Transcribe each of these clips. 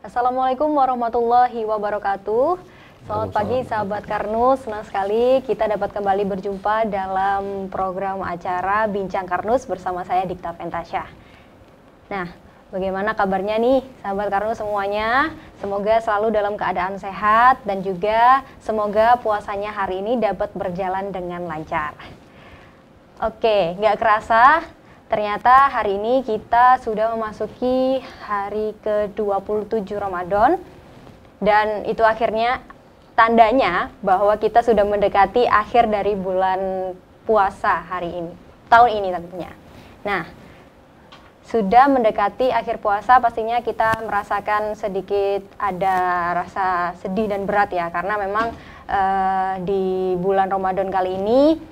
Assalamualaikum warahmatullahi wabarakatuh. Selamat pagi sahabat Karnus, senang sekali kita dapat kembali berjumpa dalam program acara Bincang Karnus bersama saya Dikta Pentasya. Nah, bagaimana kabarnya nih sahabat Karnus semuanya? Semoga selalu dalam keadaan sehat dan juga semoga puasanya hari ini dapat berjalan dengan lancar. Oke, nggak kerasa ternyata hari ini kita sudah memasuki hari ke-27 Ramadan dan itu akhirnya tandanya bahwa kita sudah mendekati akhir dari bulan puasa hari ini, tahun ini tentunya. Nah, sudah mendekati akhir puasa pastinya kita merasakan sedikit ada rasa sedih dan berat ya, karena memang di bulan Ramadan kali ini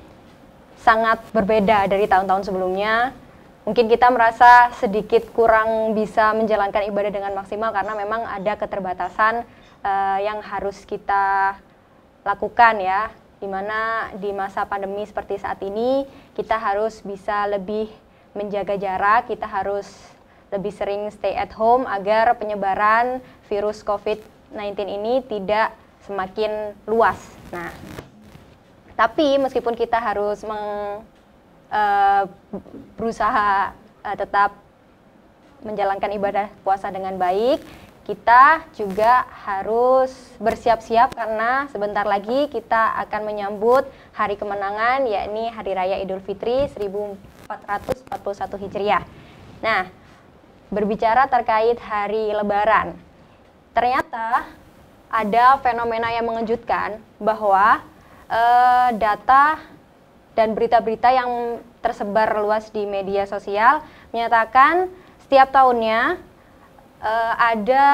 sangat berbeda dari tahun-tahun sebelumnya. Mungkin kita merasa sedikit kurang bisa menjalankan ibadah dengan maksimal karena memang ada keterbatasan yang harus kita lakukan ya, dimana di masa pandemi seperti saat ini kita harus bisa lebih menjaga jarak, kita harus lebih sering stay at home agar penyebaran virus COVID-19 ini tidak semakin luas. Nah, tapi meskipun kita harus berusaha tetap menjalankan ibadah puasa dengan baik, kita juga harus bersiap-siap karena sebentar lagi kita akan menyambut hari kemenangan, yakni Hari Raya Idul Fitri 1441 Hijriah. Nah, berbicara terkait hari Lebaran, ternyata ada fenomena yang mengejutkan bahwa data dan berita-berita yang tersebar luas di media sosial menyatakan setiap tahunnya ada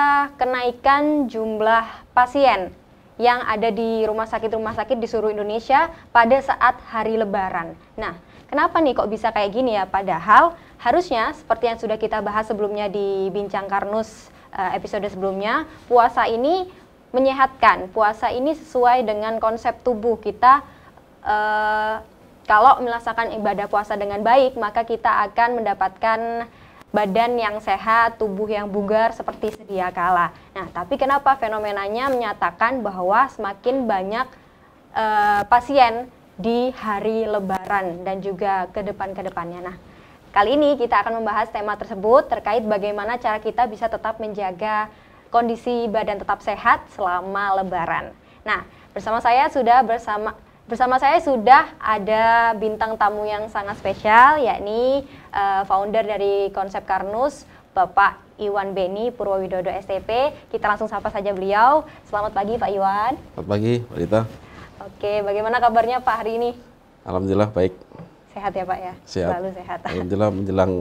kenaikan jumlah pasien yang ada di rumah sakit di seluruh Indonesia pada saat hari Lebaran. Nah, kenapa nih kok bisa kayak gini ya? Padahal harusnya seperti yang sudah kita bahas sebelumnya di Bincang Karnus episode sebelumnya, puasa ini menyehatkan. Puasa ini sesuai dengan konsep tubuh kita. Kalau melaksanakan ibadah puasa dengan baik, maka kita akan mendapatkan badan yang sehat, tubuh yang bugar seperti sedia kala. Nah, tapi kenapa fenomenanya menyatakan bahwa semakin banyak pasien di hari Lebaran dan juga ke depannya. Nah, kali ini kita akan membahas tema tersebut terkait bagaimana cara kita bisa tetap menjaga kondisi badan tetap sehat selama Lebaran. Nah, bersama saya sudah ada bintang tamu yang sangat spesial, yakni founder dari Konsep Karnus, Bapak Iwan Beni Purwowidodo STP. Kita langsung sapa saja beliau. Selamat pagi Pak Iwan. Selamat pagi Mbak Rita. Oke, bagaimana kabarnya Pak hari ini? Alhamdulillah baik. Sehat ya Pak ya? Sehat. Selalu sehat. Alhamdulillah menjelang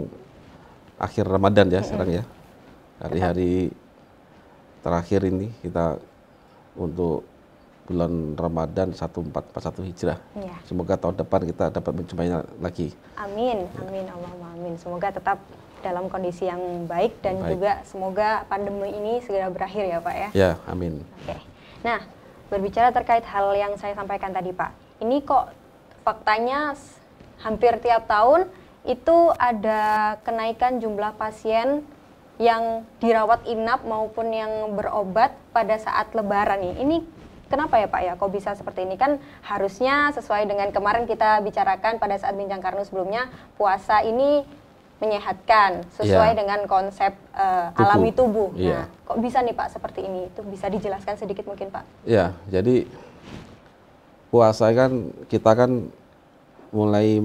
akhir Ramadan ya sekarang ya. Hari-hari terakhir ini kita untuk bulan Ramadan 1441 Hijrah. Ya. Semoga tahun depan kita dapat menjumpainya lagi. Amin, amin, Allahumma amin. Semoga tetap dalam kondisi yang baik dan juga semoga pandemi ini segera berakhir ya Pak ya. Ya, amin. Oke. Nah, berbicara terkait hal yang saya sampaikan tadi Pak, ini kok faktanya hampir tiap tahun itu ada kenaikan jumlah pasien yang dirawat inap maupun yang berobat pada saat Lebaran nih. Ini kenapa ya Pak ya, kok bisa seperti ini? Kan harusnya sesuai dengan kemarin kita bicarakan pada saat Bincang Karnus sebelumnya, puasa ini menyehatkan sesuai dengan konsep alami tubuh. Nah, kok bisa nih Pak seperti ini? Itu bisa dijelaskan sedikit mungkin Pak? Ya, jadi puasa kan kita kan mulai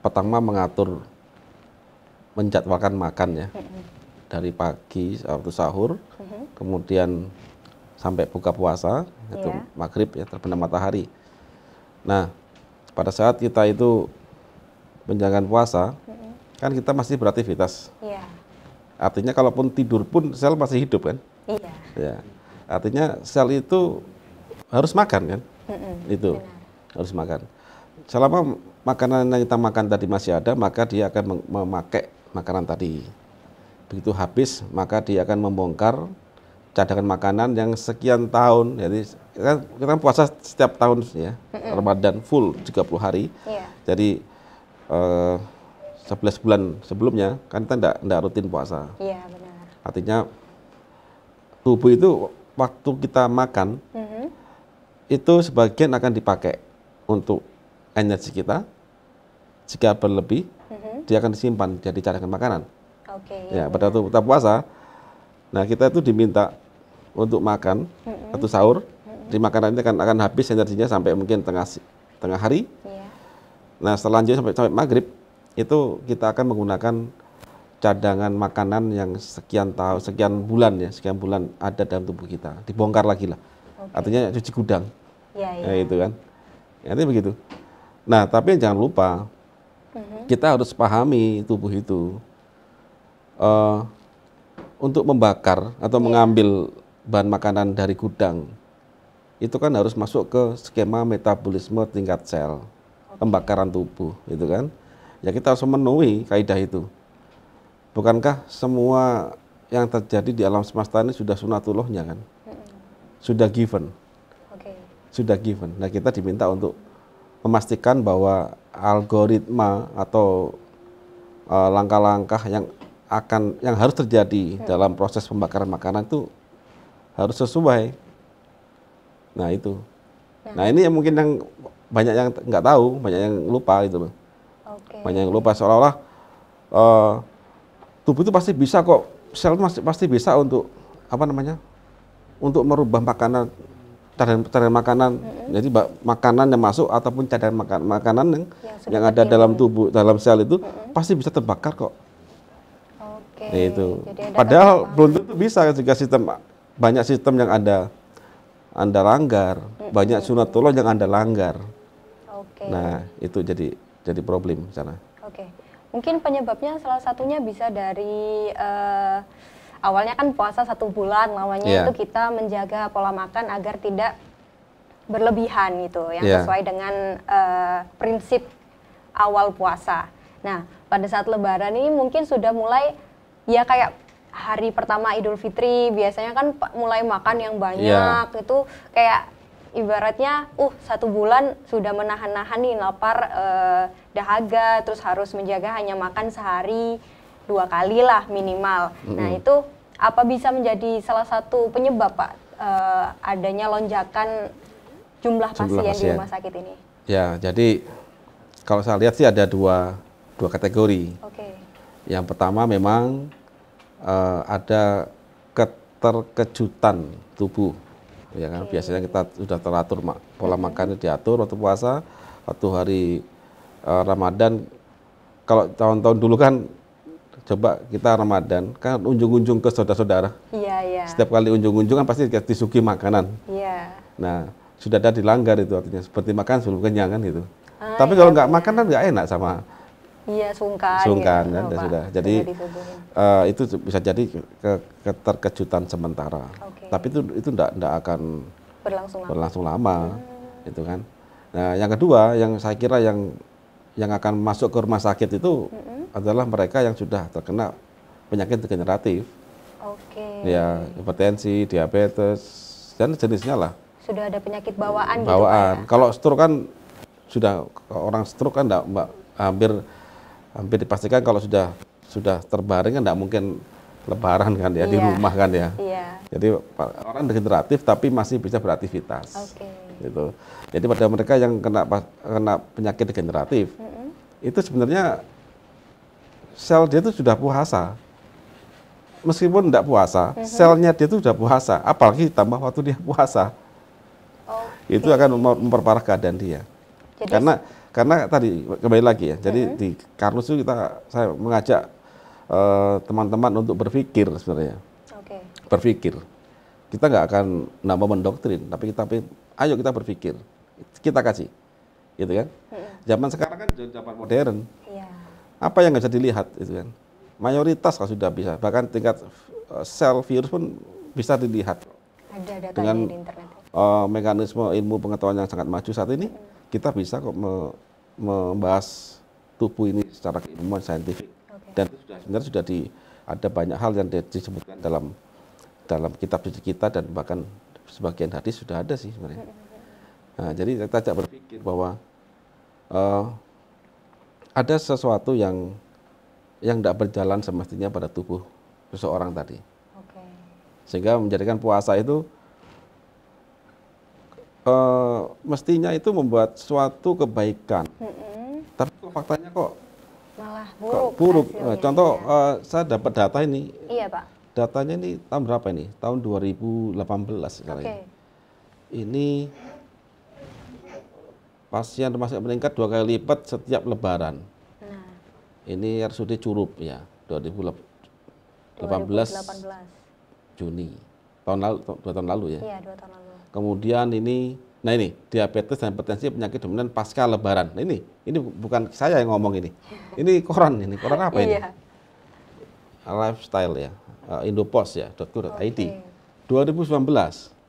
pertama mengatur, menjadwalkan makan ya. Dari pagi waktu sahur, kemudian sampai buka puasa, itu maghrib ya, terbenam matahari. Nah, pada saat kita itu menjalankan puasa, kan kita masih beraktivitas. Artinya kalaupun tidur pun sel masih hidup kan? Ya. Artinya sel itu harus makan kan? Itu harus makan. Selama makanan yang kita makan tadi masih ada, maka dia akan memakai makanan tadi. Begitu habis, maka dia akan membongkar cadangan makanan yang sekian tahun. Jadi kita puasa setiap tahun ya, Ramadan full 30 hari. Jadi 11 bulan sebelumnya kan kita enggak rutin puasa. Iya, benar. Artinya tubuh itu waktu kita makan itu sebagian akan dipakai untuk energi kita. Jika berlebih, dia akan disimpan jadi cadangan makanan. Ya, pada waktu kita puasa, nah kita itu diminta untuk makan atau sahur. Di makanan ini akan habis energinya sampai mungkin tengah hari. Nah, selanjutnya sampai maghrib itu kita akan menggunakan cadangan makanan yang sekian bulan ada dalam tubuh kita, dibongkar lagi lah. Artinya cuci gudang. Ya, itu kan. Ya, itu begitu. Nah, tapi jangan lupa kita harus pahami tubuh itu untuk membakar atau mengambil bahan makanan dari gudang itu kan harus masuk ke skema metabolisme tingkat sel, pembakaran tubuh, itu kan. Ya kita harus memenuhi kaidah itu. Bukankah semua yang terjadi di alam semesta ini sudah sunatullahnya kan? Sudah given. Sudah given. Nah, kita diminta untuk memastikan bahwa algoritma atau langkah-langkah yang harus terjadi dalam proses pembakaran makanan itu harus sesuai. Nah, itu. Nah, ini yang mungkin yang banyak yang nggak tahu, banyak yang lupa itu loh. Banyak yang lupa seolah-olah tubuh itu pasti bisa kok, sel pasti bisa untuk untuk merubah makanan, cadangan makanan. Jadi makanan yang masuk ataupun cadangan makanan yang ada dalam tubuh, dalam sel itu pasti bisa terbakar kok. Nah, itu. Padahal belum tentu bisa jika banyak sistem yang Anda langgar, banyak sunatullah yang Anda langgar. Nah, itu jadi problem sana. Mungkin penyebabnya salah satunya bisa dari awalnya kan puasa 1 bulan lamanya itu kita menjaga pola makan agar tidak berlebihan gitu, yang sesuai dengan prinsip awal puasa. Nah, pada saat Lebaran ini mungkin sudah mulai ya kayak hari pertama Idul Fitri biasanya kan mulai makan yang banyak itu kayak ibaratnya 1 bulan sudah menahan-nahan nih lapar, dahaga, terus harus menjaga hanya makan sehari 2 kali lah minimal. Nah, itu apa bisa menjadi salah satu penyebab Pak adanya lonjakan jumlah pasien di rumah sakit ini? Ya, jadi kalau saya lihat sih ada dua kategori. Yang pertama memang ada keterkejutan tubuh, ya kan. Biasanya kita sudah teratur pola makannya diatur waktu puasa, waktu hari Ramadan. Kalau tahun-tahun dulu kan coba kita Ramadan kan unjung-unjung ke saudara-saudara. Setiap kali unjung-unjung kan pasti disuguhi makanan. Nah, sudah ada dilanggar itu, artinya seperti makan sebelum kenyang kan gitu. Tapi kalau nggak makan kan nggak enak sama. Sungkan kan, sudah. Jadi itu bisa jadi keterkejutan sementara. Tapi itu tidak akan berlangsung lama, itu kan. Nah, yang kedua, yang saya kira yang akan masuk ke rumah sakit itu adalah mereka yang sudah terkena penyakit degeneratif. Ya, hipertensi, diabetes, dan jenisnya lah. Sudah ada penyakit bawaan. Gitu, kalau stroke kan sudah, orang stroke kan hampir dipastikan kalau sudah terbaring kan tidak mungkin lebaran kan ya, di rumah kan ya. Jadi orang degeneratif tapi masih bisa beraktivitas. Gitu. Jadi pada mereka yang kena penyakit degeneratif itu sebenarnya sel dia itu sudah puasa. Meskipun tidak puasa, selnya dia itu sudah puasa. Apalagi tambah waktu dia puasa, itu akan memperparah keadaan dia. Jadi, karena tadi kembali lagi ya, jadi di Karnus itu saya mengajak teman-teman untuk berpikir sebenarnya. Berpikir. Kita nggak akan nambah mendoktrin, tapi ayo kita berpikir, kita kasih, gitu kan? Zaman sekarang kan zaman modern. Apa yang nggak bisa dilihat, itu kan? Mayoritas kalau sudah bisa, bahkan tingkat sel virus pun bisa dilihat. Ada dengan di internet. Mekanisme ilmu pengetahuan yang sangat maju saat ini. Kita bisa kok membahas tubuh ini secara keilmuan saintifik, dan itu sebenarnya sudah ada banyak hal yang disebutkan dalam kitab suci kita, dan bahkan sebagian hadis sudah ada sih sebenarnya. Nah, jadi kita ajak berpikir bahwa ada sesuatu yang tidak berjalan semestinya pada tubuh seseorang tadi. Sehingga menjadikan puasa itu mestinya itu membuat suatu kebaikan. Tapi faktanya kok Malah buruk. hasilnya, Contoh, ya. saya dapat data ini. Iya, Pak. Datanya ini tahun berapa ini? Tahun 2018 sekarang Oke. ini. Pasien rumah sakit meningkat 2 kali lipat setiap lebaran. Nah, Ini RSUD Curup ya, 2018 Juni. Tahun lalu, 2 tahun lalu ya. Iya, 2 tahun lalu. Kemudian ini, nah ini diabetes dan hipertensi penyakit dominan pasca lebaran. Nah ini bukan saya yang ngomong ini. Ini koran apa ini? Iya. Lifestyle ya, Indopost ya, .co.id. Oke. 2019.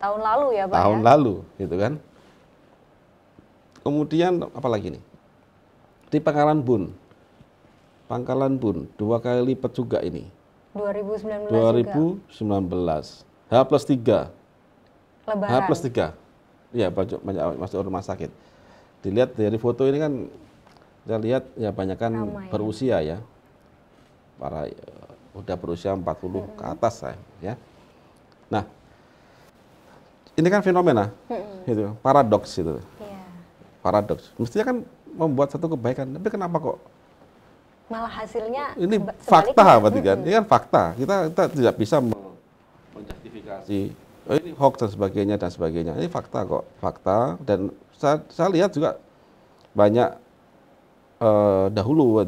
Tahun lalu ya, Pak. Tahun ya? lalu, gitu kan. Kemudian apa lagi nih? Di Pangkalan Bun. Pangkalan Bun 2 kali lipat juga ini. 2019 juga. 2019. H+3. Lebaran. H+3. Iya, banyak masuk rumah sakit. Dilihat dari foto ini kan, kita lihat ya banyakan Ramai, berusia ya. Para udah berusia 40 ke atas ya. Nah, ini kan fenomena, gitu, paradoks itu. Iya. Paradoks. Mestinya kan membuat satu kebaikan, tapi kenapa kok Malah hasilnya ini sebaliknya. fakta berarti kan? Ini kan fakta. Kita tidak bisa menjustifikasi ini hoax dan sebagainya. Ini fakta kok, fakta. Dan saya lihat juga banyak dahulu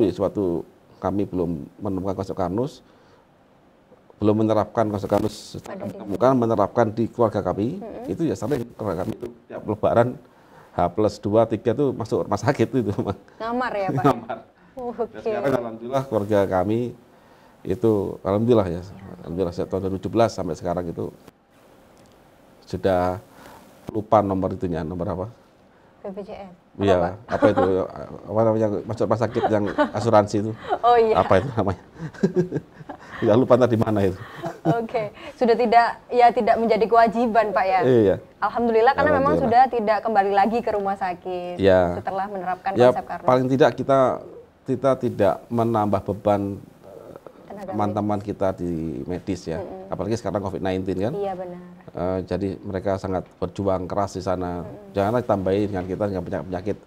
ya, suatu kami belum menemukan Konsekarnus, belum menerapkan Konsekarnus, bukan menerapkan di keluarga kami. Itu ya sampai keluarga kami itu tiap lebaran H+2, 3 itu masuk rumah sakit itu. Ngamar ya, Pak. Ngamar. Oke. Dan sekarang alhamdulillah keluarga kami itu alhamdulillah ya. Alhamdulillah sejak tahun 2017 sampai sekarang itu sudah lupa nomor itunya, nomor apa? BPJS. Iya, apa itu? Apa namanya masuk rumah sakit yang asuransi itu? Oh iya. Apa itu namanya? Ya lupa tadi mana itu. Oke, sudah tidak menjadi kewajiban, Pak ya. Iya. Alhamdulillah karena memang Alhamdulillah. sudah tidak kembali lagi ke rumah sakit Ya. setelah menerapkan Ya konsep Karnus. paling tidak kita tidak menambah beban Tenaga teman-teman kita di medis ya. Apalagi sekarang COVID-19 kan. Iya benar. Jadi mereka sangat berjuang keras di sana. Janganlah tambahin dengan kita dengan penyakit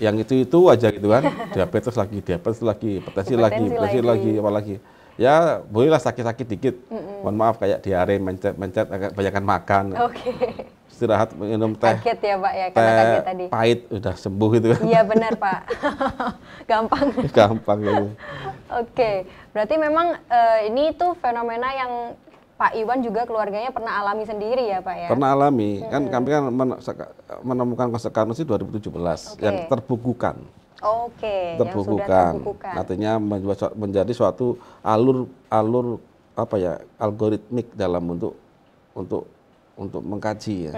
yang itu aja gitu kan. Diabetes lagi, hipertensi lagi, apalagi. Ya bolehlah sakit-sakit dikit. Mohon maaf kayak diare, mencet, agak banyakan makan. Oke. Istirahat, minum teh. Kaget ya, Pak ya, karena kaget tadi. Pahit udah sembuh gitu kan. Iya benar, Pak. Gampang. Gampang gitu. Oke, berarti memang ini tuh fenomena yang Pak Iwan juga keluarganya pernah alami sendiri ya, Pak ya? Pernah alami, kan kami kan menemukan Konsekarnus itu 2017 yang terbukukan. Oke, yang sudah Terbukukan. terbukukan. Artinya menjadi suatu alur apa ya, algoritmik dalam untuk mengkaji ya.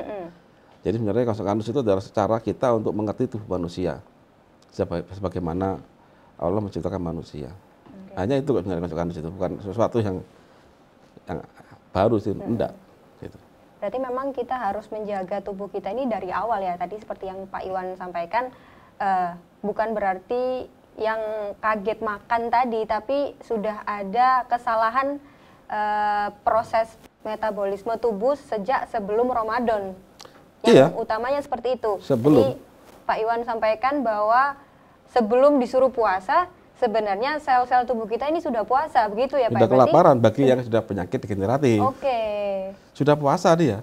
Jadi sebenarnya Konsekarnus itu adalah cara kita untuk mengerti tubuh manusia. Sebagaimana Allah menciptakan manusia. Hanya itu sebenarnya Konsekarnus itu, bukan sesuatu yang baru sih, enggak. Gitu. Berarti memang kita harus menjaga tubuh kita ini dari awal ya. Tadi seperti yang Pak Iwan sampaikan, bukan berarti yang kaget makan tadi, tapi sudah ada kesalahan proses metabolisme tubuh sejak sebelum Ramadan. Yang utamanya seperti itu. Sebelum. Jadi Pak Iwan sampaikan bahwa sebelum disuruh puasa, sebenarnya sel-sel tubuh kita ini sudah puasa, begitu ya Pak? Sudah kelaparan bagi yang sudah penyakit degeneratif. Oke. Sudah puasa dia.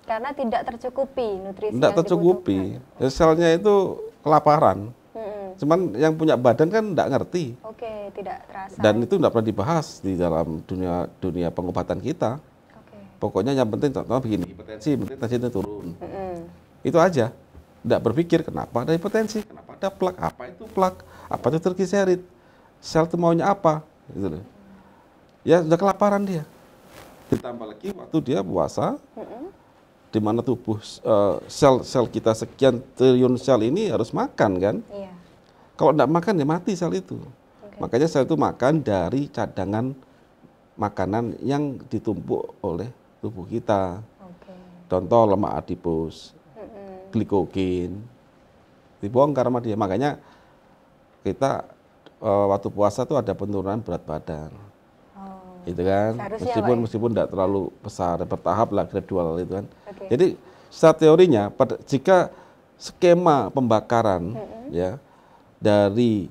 Karena tidak tercukupi nutrisi Tidak yang tercukupi. Ya, selnya itu kelaparan. Cuman yang punya badan kan tidak ngerti. Oke, tidak terasa. Dan itu tidak pernah dibahas di dalam dunia pengobatan kita. Oke. Pokoknya yang penting contohnya begini, hipertensi turun. Itu aja. Tidak berpikir kenapa ada hipertensi, kenapa ada plak, apa itu plak, apa itu trigliserid, sel itu maunya apa, gitu loh. Ya sudah kelaparan dia. Ditambah lagi waktu dia puasa, di mana tubuh sel kita sekian triliun sel ini harus makan kan. Iya. Kalau tidak makan ya mati sel itu. Makanya sel itu makan dari cadangan makanan yang ditumpuk oleh tubuh kita. Contoh lemak adipus, glikogen, dibongkar sama dia. Makanya kita waktu puasa tuh ada penurunan berat badan. gitu kan. Seharusnya, Pak, ya? Meskipun tidak terlalu besar, bertahap lah, gradual itu kan. Oke. Jadi secara teorinya, jika skema pembakaran ya dari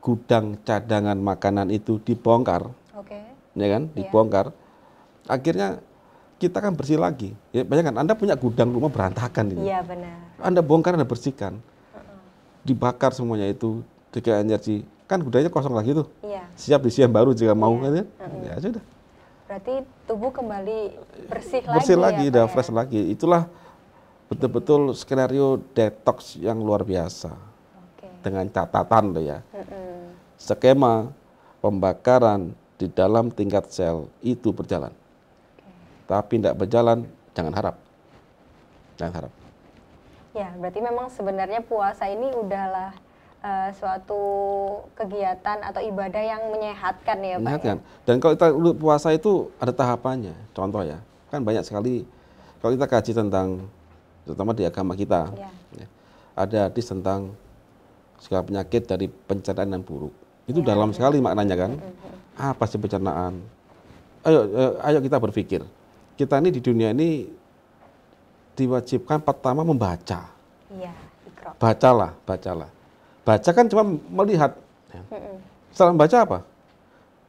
gudang cadangan makanan itu dibongkar, Oke. ya kan, dibongkar, akhirnya kita kan bersih lagi. Ya, bayangkan Anda punya gudang rumah berantakan ini. Iya, benar. Anda bongkar, Anda bersihkan, dibakar semuanya itu, tiga energi, kan gudangnya kosong lagi tuh. Iya. Siap diisi yang baru jika mau, Iya. kan? Ya sudah. Berarti tubuh kembali bersih Lagi, ya, udah Pak, fresh lagi. Itulah betul-betul skenario detox yang luar biasa. Oke. Dengan catatan loh ya. Skema pembakaran di dalam tingkat sel itu berjalan. Tapi tidak berjalan, jangan harap. Jangan harap. Ya, berarti memang sebenarnya puasa ini udahlah suatu kegiatan atau ibadah yang menyehatkan ya, Pak. Menyehatkan. Dan kalau kita puasa itu ada tahapannya. Contoh ya, kan banyak sekali kalau kita kaji tentang, terutama di agama kita, Ya. ada hadis tentang segala penyakit dari pencernaan yang buruk. Itu dalam sekali maknanya kan. Apa sih pencernaan? Ayo kita berpikir. Kita ini di dunia ini diwajibkan pertama membaca. Iya, Iqra. Bacalah. Baca kan cuma melihat. Setelah membaca apa?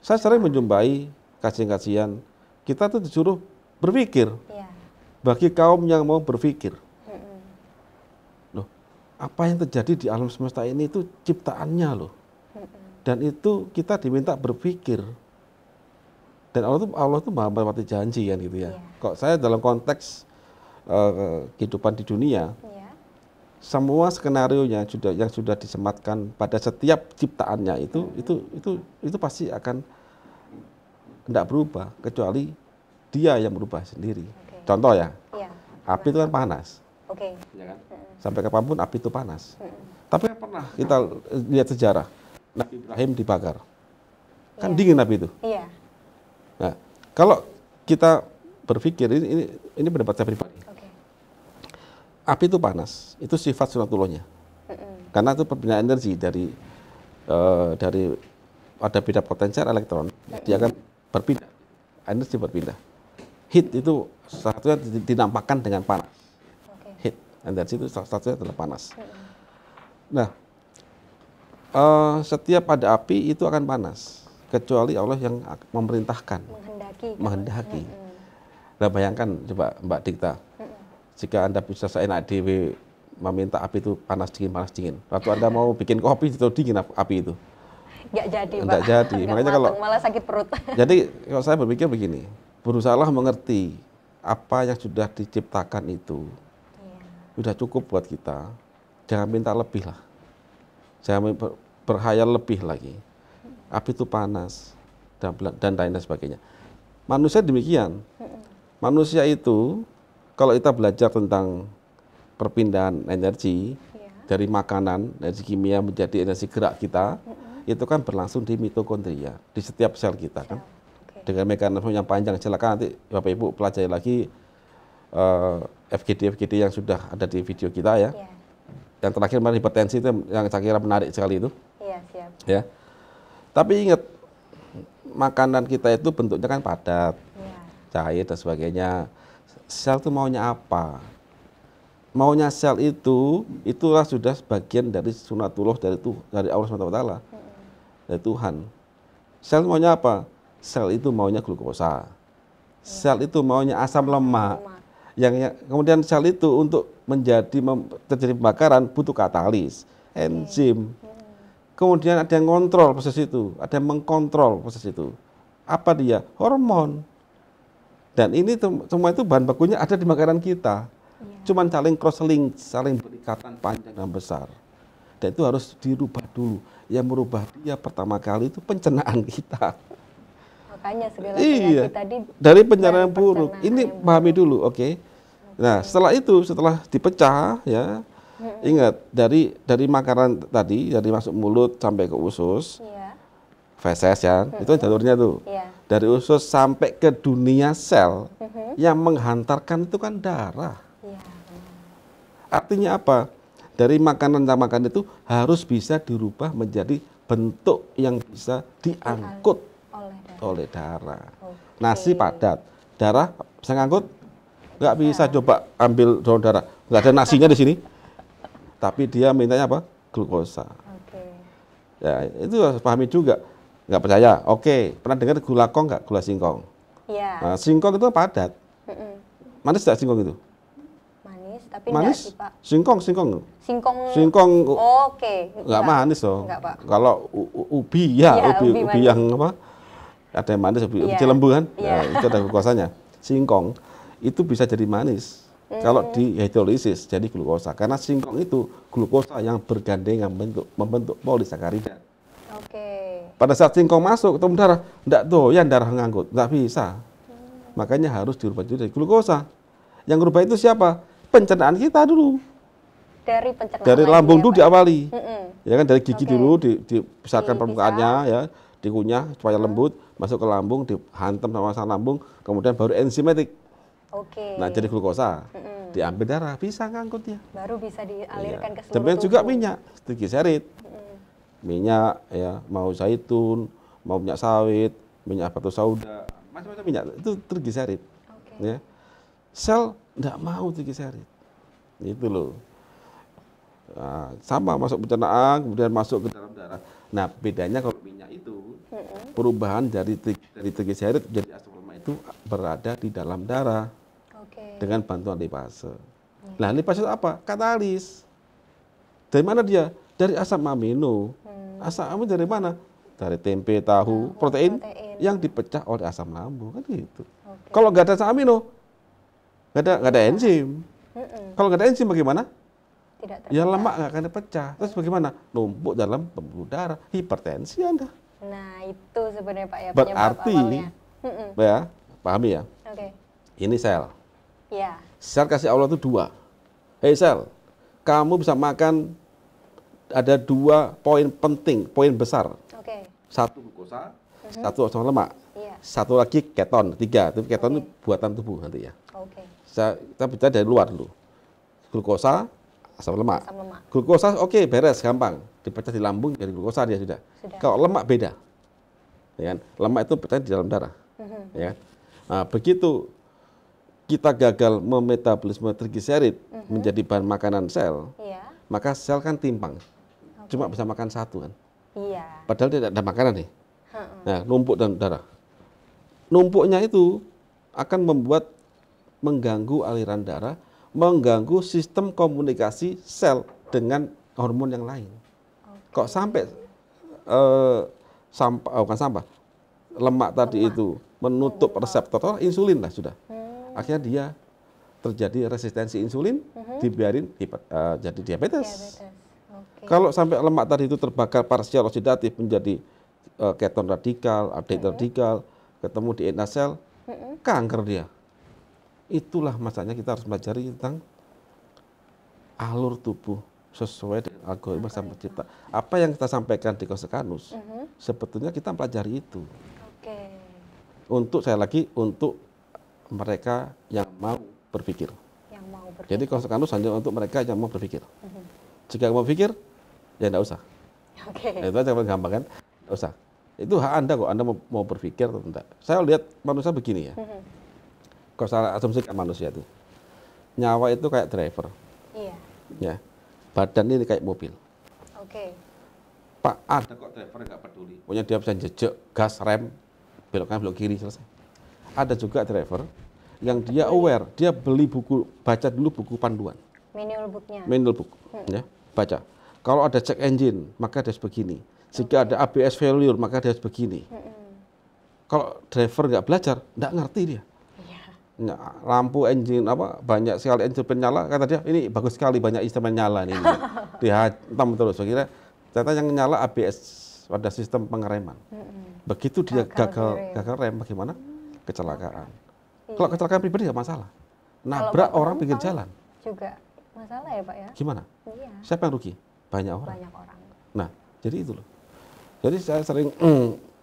Saya sering menjumpai kajian-kajian, kita tuh disuruh berpikir. Iya. Bagi kaum yang mau berpikir. Loh, apa yang terjadi di alam semesta ini itu ciptaannya loh. Dan itu kita diminta berpikir. Dan Allah tuh maha menepati janji kan gitu ya. Kok saya dalam konteks kehidupan di dunia, semua skenarionya yang sudah disematkan pada setiap ciptaannya itu pasti akan tidak berubah kecuali dia yang berubah sendiri. Contoh ya, api itu kan panas. Ya kan? Sampai kapanpun api itu panas. Tapi pernah kita lihat sejarah Nabi Ibrahim dibakar, kan dingin api itu. Nah, kalau kita berpikir ini pendapat saya pribadi. Api itu panas, itu sifat sunatullahnya. Karena itu perpindahan energi dari ada beda potensial elektron, dia akan berpindah, energi berpindah. Heat itu salah satunya dinampakkan dengan panas. Heat, energi itu salah satunya adalah panas. Nah, setiap ada api itu akan panas, kecuali Allah yang memerintahkan, menghendaki. Nah, bayangkan coba Mbak Dikta, jika Anda bisa seenak dewe meminta api itu panas dingin. Waktu Anda mau bikin kopi itu dingin api itu. Nggak jadi, Pak. Nggak jadi. Makanya kalau malah sakit perut. Jadi kalau saya berpikir begini, berusahalah mengerti apa yang sudah diciptakan itu. Sudah cukup buat kita. Jangan minta lebih lah. Jangan berhayal lebih lagi. Api itu panas dan lain sebagainya. Manusia demikian. Manusia itu kalau kita belajar tentang perpindahan energi dari makanan, energi kimia menjadi energi gerak kita, itu kan berlangsung di mitokondria, di setiap sel kita kan. Dengan mekanisme yang panjang, silakan nanti Bapak Ibu pelajari lagi FGD yang sudah ada di video kita ya. Yang terakhir hipertensi itu yang saya kira menarik sekali itu. Iya, siap. Ya. Tapi ingat, makanan kita itu bentuknya kan padat, cair dan sebagainya. Sel itu maunya apa? Maunya sel itulah sudah sebagian dari sunatullah dari Allah SWT, dari Tuhan. Sel maunya apa? Sel itu maunya glukosa. Sel itu maunya asam lemak. Kemudian sel itu untuk terjadi pembakaran butuh katalis, enzim. Kemudian ada yang kontrol proses itu, ada yang mengkontrol proses itu. Apa dia? Hormon. Dan ini semua itu bahan bakunya ada di makanan kita. Cuman saling cross-link, saling berikatan panjang dan besar. Dan itu harus dirubah dulu. Yang merubah dia pertama kali itu pencernaan kita. Makanya segala penyakit tadi dari pencernaan yang buruk. Ini pahami dulu, oke. Nah, setelah dipecah ya. Ingat, dari makanan tadi, dari masuk mulut sampai ke usus. Feses ya, itu kan jalurnya tuh. Dari usus sampai ke dunia sel, yang menghantarkan itu kan darah. Artinya apa? Dari makanan itu harus bisa dirubah menjadi bentuk yang bisa diangkut oleh darah. Oke. Nasi padat, darah bisa ngangkut? Nggak bisa. Coba ambil donor darah, nggak ada nasinya di sini. Tapi dia mintanya apa? Glukosa. Oke. Ya, itu harus pahami juga. Nggak percaya? Oke, pernah dengar gula kong nggak? Gula singkong. Iya. Nah, singkong itu padat. Mm-mm. Manis nggak singkong itu? Manis, tapi enggak Manis? sih, Pak. Singkong. Singkong. Oke. Nggak manis loh. Enggak, Pak. Kalau ubi ya, Iya, ubi manis. yang apa? Ada yang manis, ubi Iya. cilembu kan? Iya. Nah, itu ada glukosanya. Singkong itu bisa jadi manis kalau dihidrolisis jadi glukosa. Karena singkong itu glukosa yang bergandengan membentuk polisakarida. Oke. Pada saat singkong masuk ke tubuh darah, enggak doyan darah ngangkut, enggak bisa. Makanya harus dirubah jadi glukosa. Yang rubah itu siapa? Pencernaan kita dulu. Dari pencernaan. Dari lagi lambung ya, dulu Pak? diawali. Mm-mm. Ya kan dari gigi Oke. dulu dipisahkan Dipisah. permukaannya ya, dikunyah supaya lembut, masuk ke lambung, dihantam sama lambung, kemudian baru enzimatik. Oke. Nah, jadi glukosa. Mm-mm. Diambil darah, bisa ngangkut dia. Baru bisa dialirkan ke seluruh Demikian juga tubuh. minyak, trigliserid. Minyak ya, mau zaitun, mau minyak sawit, minyak batu sauda, macam-macam minyak itu trigliserid. Oke. Ya. Sel enggak mau trigliserid. Itu loh. Nah, sama masuk pencernaan, kemudian masuk ke dalam darah. Nah, bedanya kalau minyak itu perubahan dari trigliserid menjadi asam lemak itu berada di dalam darah Oke. dengan bantuan lipase. Nah, lipase itu apa? Katalis. Dari mana dia? Dari asam amino. Asam amino dari mana? Dari tempe, tahu, protein yang dipecah oleh asam lambung kan gitu. Oke. Kalau nggak ada asam amino, nggak ada enzim. Kalau nggak ada enzim bagaimana? Tidak Ya lemak nggak akan dipecah. Terus bagaimana? Numpuk dalam pembuluh darah, hipertensi Anda. Nah, itu sebenarnya Pak ya Berarti, penyebab awalnya. ya, pahami ya? Oke. Ini sel. Ya. Sel kasih Allah itu 2. Hei sel, kamu bisa makan ada 2 poin penting, poin besar. Oke. 1 glukosa, 1 asam lemak. Iya. 1 lagi keton, 3. Tapi keton itu buatan tubuh nanti ya. Oke. Kita bicara dari luar dulu. Glukosa, asam lemak. Asam lemak. Glukosa oke, beres, gampang. Dipecah di lambung jadi glukosa dia sudah. Kalau lemak beda. Ya kan? Lemak itu pecah di dalam darah. Ya kan? Nah, begitu kita gagal memetabolisme trigliserid menjadi bahan makanan sel, Iya. maka sel kan timpang. Cuma bisa makan 1 kan. Iya. Padahal tidak ada makanan nih. Nah, numpuk dalam darah. Numpuknya itu akan mengganggu aliran darah, mengganggu sistem komunikasi sel dengan hormon yang lain. Kok sampai bukan sampah, lemak tadi itu menutup reseptor insulin lah sudah. Akhirnya dia terjadi resistensi insulin, dibiarin jadi diabetes. Diabetes. Oke. Kalau sampai lemak tadi itu terbakar parsial oksidatif menjadi keton radikal, aldehid radikal, ketemu di DNA sel, kanker dia. Itulah masanya kita harus pelajari tentang alur tubuh sesuai dengan algoritma Sang Pencipta. Apa yang kita sampaikan di Kosekanus, sebetulnya kita pelajari itu. Oke. Untuk mereka yang mau berpikir. Yang mau berpikir. Jadi Kosekanus hanya untuk mereka yang mau berpikir. Jika mau berpikir, ya enggak usah. Oke. Itu aja paling gampang kan? Enggak usah. Itu hak Anda kok, Anda mau berpikir atau enggak. Saya lihat manusia begini ya. Kalau saya asumsikan manusia itu, nyawa itu kayak driver. Iya. Ya. Badan ini kayak mobil. Oke. Pak, ada kok driver nggak peduli. Pokoknya dia bisa jejak, gas, rem, belok kanan, belok kiri, selesai. Ada juga driver yang dia aware, dia beli buku, baca dulu buku panduan. Manual booknya. Manual book, ya, baca. Kalau ada check engine, maka dia harus begini. Jika ada ABS failure, maka dia harus begini. Kalau driver nggak belajar, nggak ngerti dia. Iya. Lampu engine apa banyak sekali instrumen nyala, kata dia ini bagus sekali banyak instrumen nyala ini. Dihantam terus. Kira ternyata yang nyala ABS pada sistem pengereman. Begitu dia gagal rem, bagaimana? Kecelakaan. Kalau kecelakaan pribadi nggak masalah. Nabrak orang pinggir jalan. Juga masalah ya Pak ya? Gimana? Iya. Siapa yang rugi? Banyak orang. Banyak orang. Nah, jadi itu loh. Jadi saya sering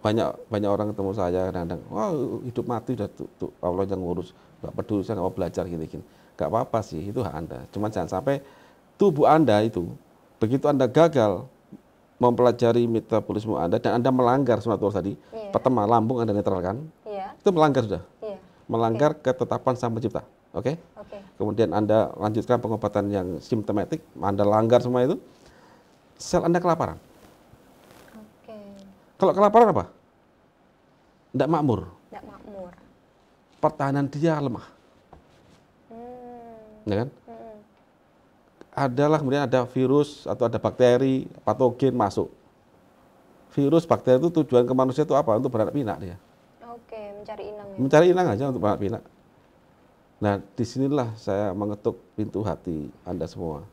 banyak orang ketemu saya kadang-kadang, wah hidup mati udah tuh Allah yang ngurus, nggak peduli saya nggak mau belajar gini-gini. Nggak apa-apa sih, itu hak Anda. Cuman jangan sampai tubuh Anda itu begitu Anda gagal mempelajari metabolisme Anda dan Anda melanggar sunatullah tadi, pertama lambung Anda netralkan, itu melanggar sudah. Melanggar ketetapan Sang Pencipta. Oke? Kemudian Anda lanjutkan pengobatan yang simptomatik, Anda langgar semua itu, sel Anda kelaparan. Kalau kelaparan apa? Tidak makmur. Pertahanan dia lemah. Ya kan? Kemudian ada virus atau ada bakteri, patogen masuk. Virus, bakteri itu tujuan ke manusia itu apa? Untuk beranak pinak dia. Mencari inang. Ya? Mencari inang aja untuk beranak pinak. Nah, disinilah saya mengetuk pintu hati Anda semua.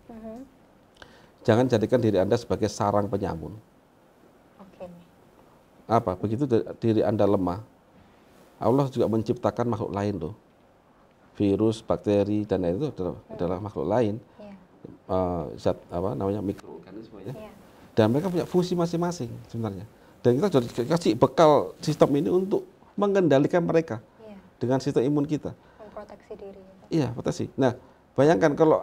Jangan jadikan diri Anda sebagai sarang penyamun. Apa? Begitu diri Anda lemah, Allah juga menciptakan makhluk lain loh. Virus, bakteri, dan lain itu adalah makhluk lain. Zat mikroorganisme ya. Dan mereka punya fungsi masing-masing sebenarnya. Dan kita sudah kasih bekal sistem ini untuk mengendalikan mereka dengan sistem imun kita. Memproteksi diri. Iya, proteksi. Nah, bayangkan kalau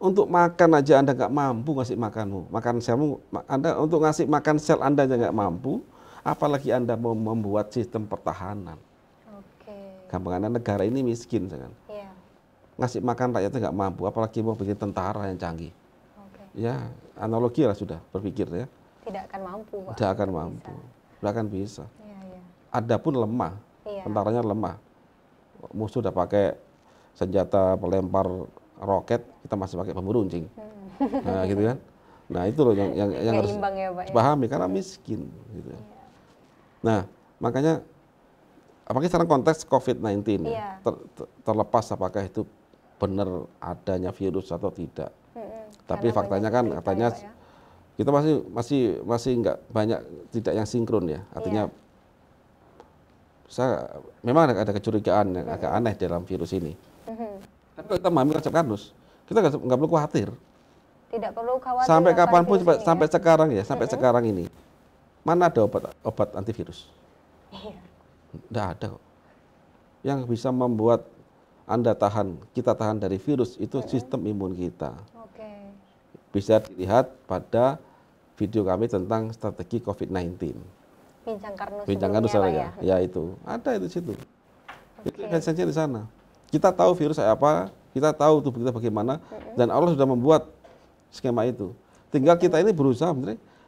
untuk makan aja Anda nggak mampu ngasih makanmu, makan selmu, Anda untuk ngasih makan sel Anda aja nggak mampu, apalagi Anda mau membuat sistem pertahanan. Gampangannya negara ini miskin, kan? Ngasih makan rakyatnya nggak mampu, apalagi mau bikin tentara yang canggih. Ya, analogi lah sudah berpikir ya. Tidak akan mampu. Pak. Tidak akan mampu, tidak akan bisa. Adapun lemah, tentaranya lemah. Musuh udah pakai senjata pelempar roket, kita masih pakai bambu runcing. Nah, gitu kan. Nah, itu loh yang harus dipahami karena miskin gitu. Nah, makanya apalagi sekarang konteks COVID-19 terlepas apakah itu benar adanya virus atau tidak. Tapi faktanya kan katanya kita masih nggak banyak, tidak yang sinkron ya. Artinya memang ada kecurigaan yang agak aneh dalam virus ini. Tapi kalau kita memahami konsep karnus, kita nggak perlu khawatir. Tidak perlu khawatir. Sampai kapanpun, sampai sekarang ya, sampai sekarang ini, mana ada obat antivirus? Tidak ada kok. Yang bisa membuat Anda kita tahan dari virus itu sistem imun kita. Bisa dilihat pada video kami tentang strategi COVID-19. Bincang Karnus ya itu. Ada itu situ. Itu esensinya di sana. Kita tahu virus apa, kita tahu tubuh kita bagaimana, dan Allah sudah membuat skema itu. Tinggal kita ini berusaha,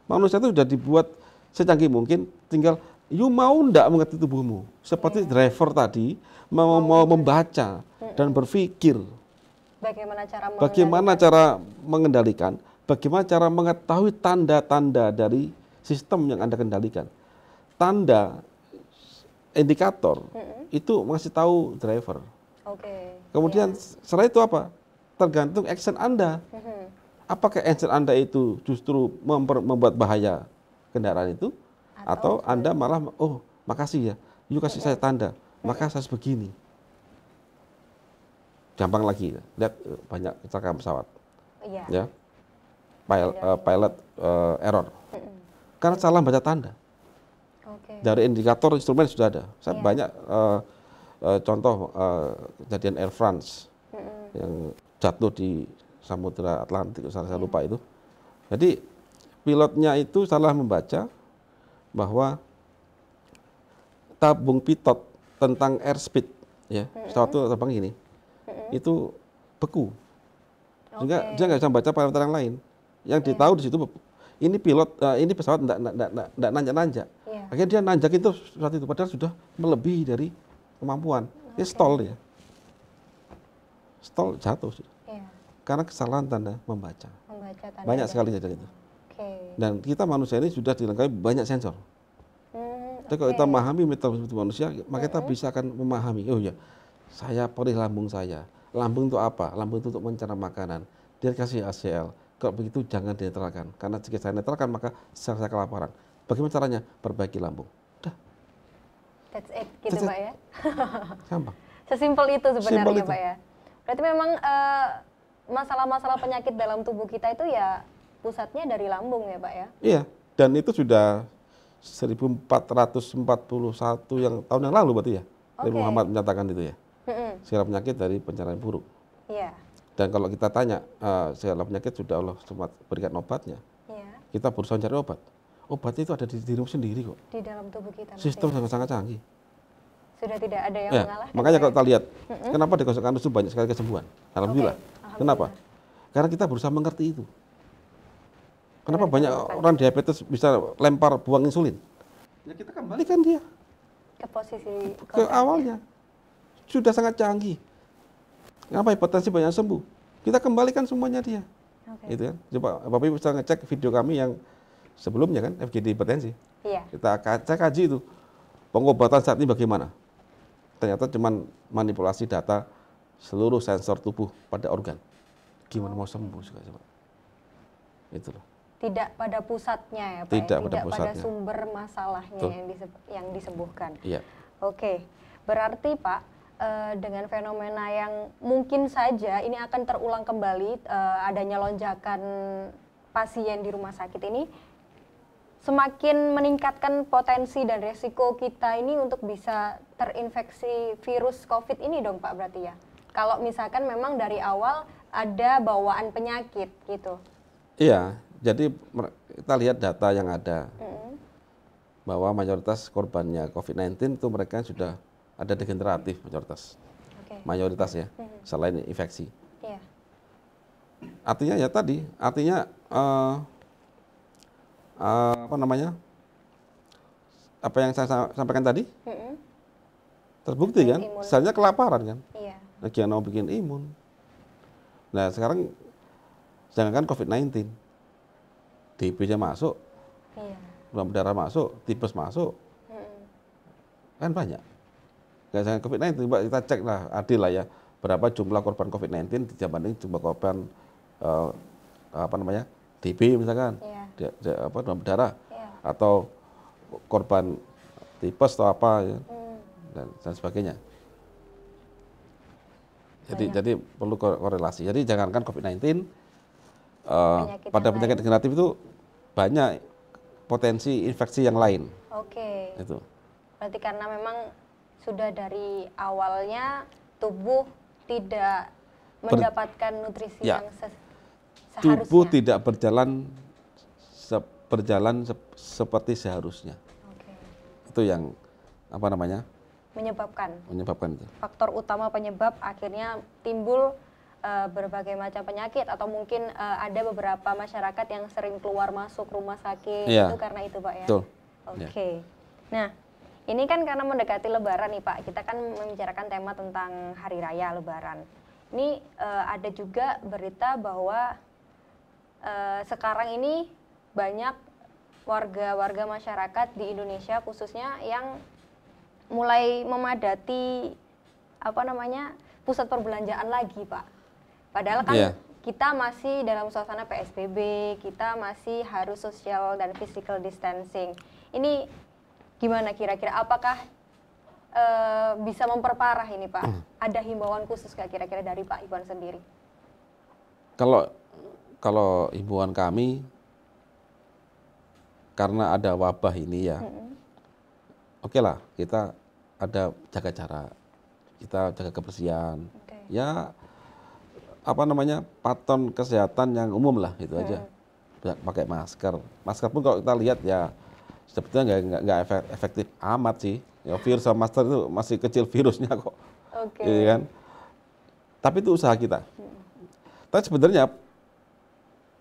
manusia itu sudah dibuat secanggih mungkin, tinggal you mau ndak mengerti tubuhmu. Seperti driver tadi mau membaca dan berpikir. Bagaimana cara mengendalikan, bagaimana cara mengetahui tanda-tanda dari sistem yang Anda kendalikan. Tanda indikator itu masih tahu driver. Kemudian setelah itu apa? Tergantung action Anda. Apakah action Anda itu justru membuat bahaya kendaraan itu, atau Anda malah makasih ya, you kasih saya tanda, maka saya begini. Gampang lagi, lihat banyak kecelakaan pesawat, ya, pilot error, karena salah baca tanda. Dari indikator instrumen sudah ada. Saya banyak contoh kejadian Air France yang jatuh di Samudra Atlantik, saya lupa itu. Jadi pilotnya itu salah membaca bahwa tabung pitot tentang airspeed, ya, pesawat itu terbang gini, itu beku, sehingga dia nggak bisa baca parameter yang lain. Yang ditahu di situ, ini pilot, ini pesawat nggak nanjak-nanjak. Akhirnya dia nanjak itu saat itu, padahal sudah melebihi dari kemampuan. Dia stall dia, stall jatuh, karena kesalahan tanda membaca. Banyak sekali dari itu. Dan kita manusia ini sudah dilengkapi banyak sensor. Jadi kalau kita memahami metabolisme manusia, maka kita bisa akan memahami, oh ya, saya perih lambung saya. Lambung itu apa? Lambung itu untuk mencerna makanan. Dia kasih HCl. Kalau begitu jangan dinetralkan. Karena jika saya netralkan, maka sel saya kelaparan. Bagaimana caranya? Perbaiki lambung. Udah. That's it, gitu Pak ya? Gampang. Sesimpel itu sebenarnya Pak ya? Berarti memang masalah-masalah penyakit dalam tubuh kita itu ya pusatnya dari lambung ya Pak ya? Iya, dan itu sudah 1441 yang tahun yang lalu berarti ya? Nabi Muhammad menyatakan itu ya? Segala penyakit dari pencernaan buruk. Dan kalau kita tanya, segala penyakit sudah Allah sempat berikan obatnya. kita berusaha cari obat. Obat itu ada di dirimu sendiri kok. Di dalam tubuh kita. Sistem sangat canggih. Sudah tidak ada yang Ya, mengalahkan. makanya kalau kita lihat, kenapa di Gosok Karnus itu banyak sekali kesembuhan. Alhamdulillah. Alhamdulillah. Kenapa? Karena kita berusaha mengerti itu. Kenapa Karena banyak kita bukan. orang diabetes bisa lempar buang insulin? Ya kita kembalikan dia Ke posisi ke awalnya. Sudah sangat canggih. Kenapa hipertensi banyak sembuh? Kita kembalikan semuanya dia. Oke. Gitu kan. Coba Bapak Ibu bisa ngecek video kami yang sebelumnya kan, FGD hipertensi. Iya. Saya kaji itu. Pengobatan saat ini bagaimana? Ternyata cuma manipulasi data seluruh sensor tubuh pada organ. Gimana mau sembuh juga coba. Itu loh. Tidak pada pusatnya ya Pak. Tidak ya? pada Tidak pada pusatnya. sumber masalahnya Betul. yang disembuhkan. Iya. Oke. Berarti Pak, dengan fenomena yang mungkin saja ini akan terulang kembali, adanya lonjakan pasien di rumah sakit ini, semakin meningkatkan potensi dan resiko kita ini untuk bisa terinfeksi virus COVID ini dong Pak berarti ya? Kalau misalkan memang dari awal ada bawaan penyakit gitu. Iya, jadi kita lihat data yang ada bahwa mayoritas korbannya COVID-19 itu mereka sudah ada degeneratif mayoritas. Oke. Mayoritas ya, selain infeksi. Iya. Artinya ya tadi, artinya apa namanya? Apa yang saya sampaikan tadi? Terbukti kan? Imun. Misalnya kelaparan kan? Iya. Lagi yang mau bikin imun. Nah sekarang jangankan COVID-19, DB-nya masuk, Iya. demam berdarah masuk, tipes masuk, kan banyak. Nggak jangan COVID-19, coba kita cek lah, adil lah ya, berapa jumlah korban COVID-19 dibanding jumlah korban apa namanya DB misalkan, Iya. demam berdarah, Iya. atau korban tipes atau apa, ya, dan sebagainya. Jadi perlu korelasi. Jadi jangankan COVID-19, pada penyakit degeneratif itu banyak potensi infeksi yang lain. Oke. Itu. Berarti karena memang sudah dari awalnya tubuh tidak mendapatkan nutrisi Ya. yang seharusnya. Tubuh tidak berjalan seperti seharusnya. Oke. Itu yang apa namanya? Menyebabkan Menyebabkan itu. faktor utama penyebab akhirnya timbul berbagai macam penyakit, atau mungkin ada beberapa masyarakat yang sering keluar masuk rumah sakit. Iya. Itu karena itu Pak ya. Betul. Oke. Nah, ini kan karena mendekati Lebaran nih Pak, kita kan membicarakan tema tentang Hari Raya Lebaran. Ini ada juga berita bahwa sekarang ini banyak warga masyarakat di Indonesia khususnya yang mulai memadati pusat perbelanjaan lagi Pak. Padahal kan kita masih dalam suasana PSBB, kita masih harus social dan physical distancing. Ini gimana kira-kira? Apakah bisa memperparah ini Pak? Ada himbauan khusus nggak kira-kira dari Pak Iwan sendiri? Kalau himbauan kami, karena ada wabah ini ya, oke lah kita ada jaga jarak, kita jaga kebersihan, ya apa namanya paton kesehatan yang umum lah itu aja, pakai masker. Masker pun kalau kita lihat ya sebetulnya nggak efektif amat sih. Ya, virus sama masker itu masih kecil virusnya kok, gitu kan. Tapi itu usaha kita. Tapi sebenarnya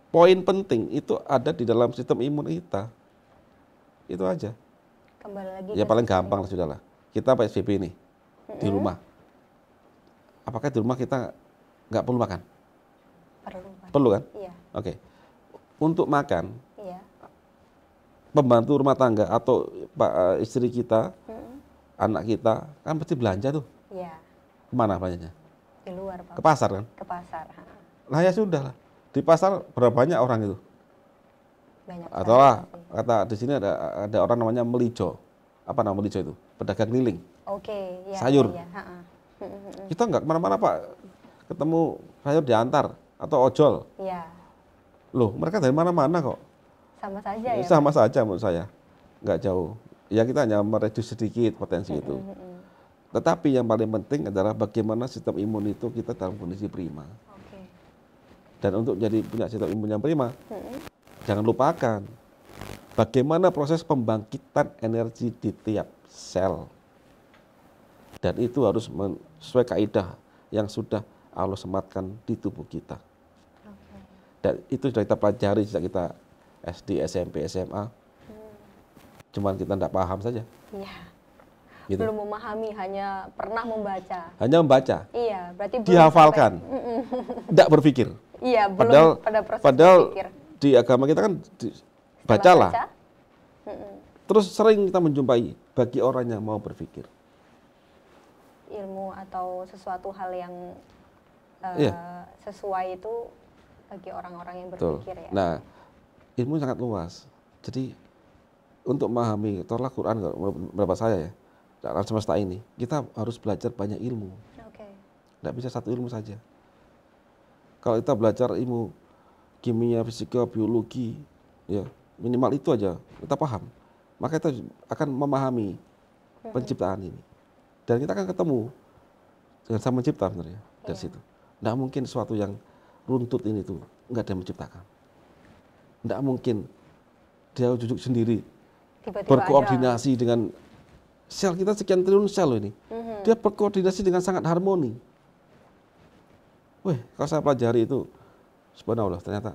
poin penting itu ada di dalam sistem imun kita. Itu aja. Kembali lagi Ya paling gampang lah sudah lah. Kita PSBB nih di rumah. Apakah di rumah kita nggak perlu makan? Perlu kan? Iya. Oke. Untuk makan, Iya. pembantu rumah tangga atau istri kita, anak kita kan pasti belanja tuh. Iya. Kemana belanjanya? Di luar Pak. Ke pasar kan? Ke pasar. Lah ya sudah lah. Di pasar berapa banyak orang itu? Banyak. Atau lah, kata di sini ada orang namanya melijo. Apa nama melijo itu? Pedagang keliling. Oke. Ya, sayur. Ya, ya. Kita nggak kemana-mana Pak. Ketemu sayur diantar atau ojol. Iya. Loh, mereka dari mana-mana kok. Sama saja ya. Sama saja menurut saya. Nggak jauh. Ya kita hanya mereduksi sedikit potensi itu. Tetapi yang paling penting adalah bagaimana sistem imun itu kita dalam kondisi prima. Oke. Dan untuk jadi punya sistem imun yang prima, jangan lupakan bagaimana proses pembangkitan energi di tiap sel. Dan itu harus sesuai kaidah yang sudah Allah sematkan di tubuh kita. Dan itu sudah kita pelajari sejak kita SD, SMP, SMA. Cuman kita tidak paham saja. Iya. Gitu. Belum memahami, hanya pernah membaca. Hanya membaca. Iya, berarti belum dihafalkan. Tidak berpikir. Iya, belum pada proses berpikir. Di agama kita kan bacalah. Baca? Terus sering kita menjumpai bagi orang yang mau berpikir. Ilmu atau sesuatu hal yang sesuai itu bagi orang-orang yang berpikir. Betul. Ya. Nah, ilmu sangat luas. Jadi untuk memahami tolak Quran berapa saya ya, alam semesta ini, kita harus belajar banyak ilmu. Tidak bisa satu ilmu saja. Kalau kita belajar ilmu kimia, fisika, biologi, ya minimal itu aja kita paham. Maka kita akan memahami penciptaan ini. Dan kita akan ketemu dengan Sang Pencipta sebenarnya dari situ. Tidak mungkin sesuatu yang runtut ini tuh nggak ada yang menciptakan. Tidak mungkin dia duduk sendiri tiba-tiba berkoordinasi dengan sel kita sekian triliun sel loh ini. Dia berkoordinasi dengan sangat harmoni. Wih, kalau saya pelajari itu, subhanallah, ternyata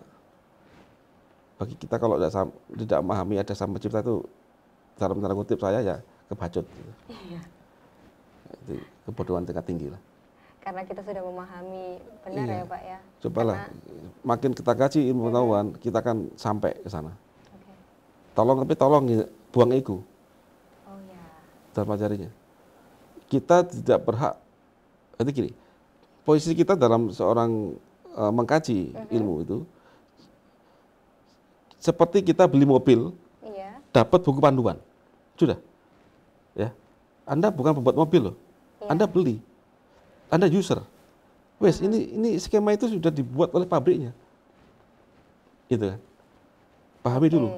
bagi kita kalau tidak memahami ada Sang Pencipta itu, dalam tanda kutip saya ya kebacut. Iya. Itu kebodohan tingkat tinggi lah. Karena kita sudah memahami benar ya Pak ya. Cobalah, makin kita kaji ilmu pengetahuan, kita akan sampai ke sana. Tolong buang ego. Oh ya. Dalam pelajarinya. Kita tidak berhak, nanti gini, posisi kita dalam seorang mengkaji ilmu itu, seperti kita beli mobil, dapat buku panduan, sudah, ya. Anda bukan pembuat mobil loh, Anda beli, Anda user, wes ini skema itu sudah dibuat oleh pabriknya, gitu kan, pahami dulu.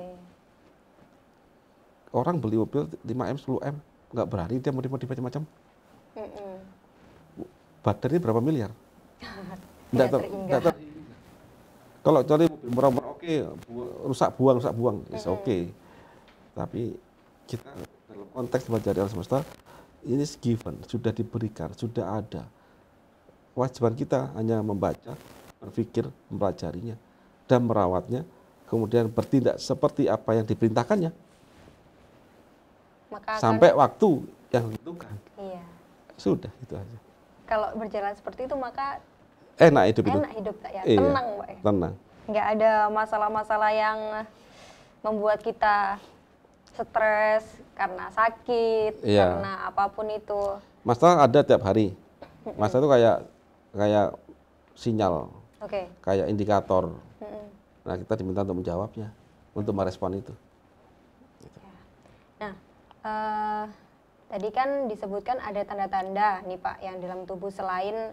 Orang beli mobil 5M, 10M, nggak berani dia mau macam-macam. Baterainya berapa miliar? Kalau cari mobil murah-murah, oke, rusak buang, oke. Tapi kita dalam konteks belajar alam semesta, ini given, sudah diberikan, sudah ada. Kewajiban kita hanya membaca, berpikir, mempelajarinya, dan merawatnya, kemudian bertindak seperti apa yang diperintahkannya. Sampai waktu yang ditentukan. Iya. Sudah, itu aja. Kalau berjalan seperti itu maka enak hidup itu. Enak hidup ya, tenang Pak. Tenang. Nggak ada masalah-masalah yang membuat kita stres karena sakit, karena apapun itu. Masalah ada tiap hari. Masalah itu kayak sinyal, kayak indikator. Nah, kita diminta untuk menjawabnya, untuk merespon itu. Nah, tadi kan disebutkan ada tanda-tanda nih Pak yang dalam tubuh selain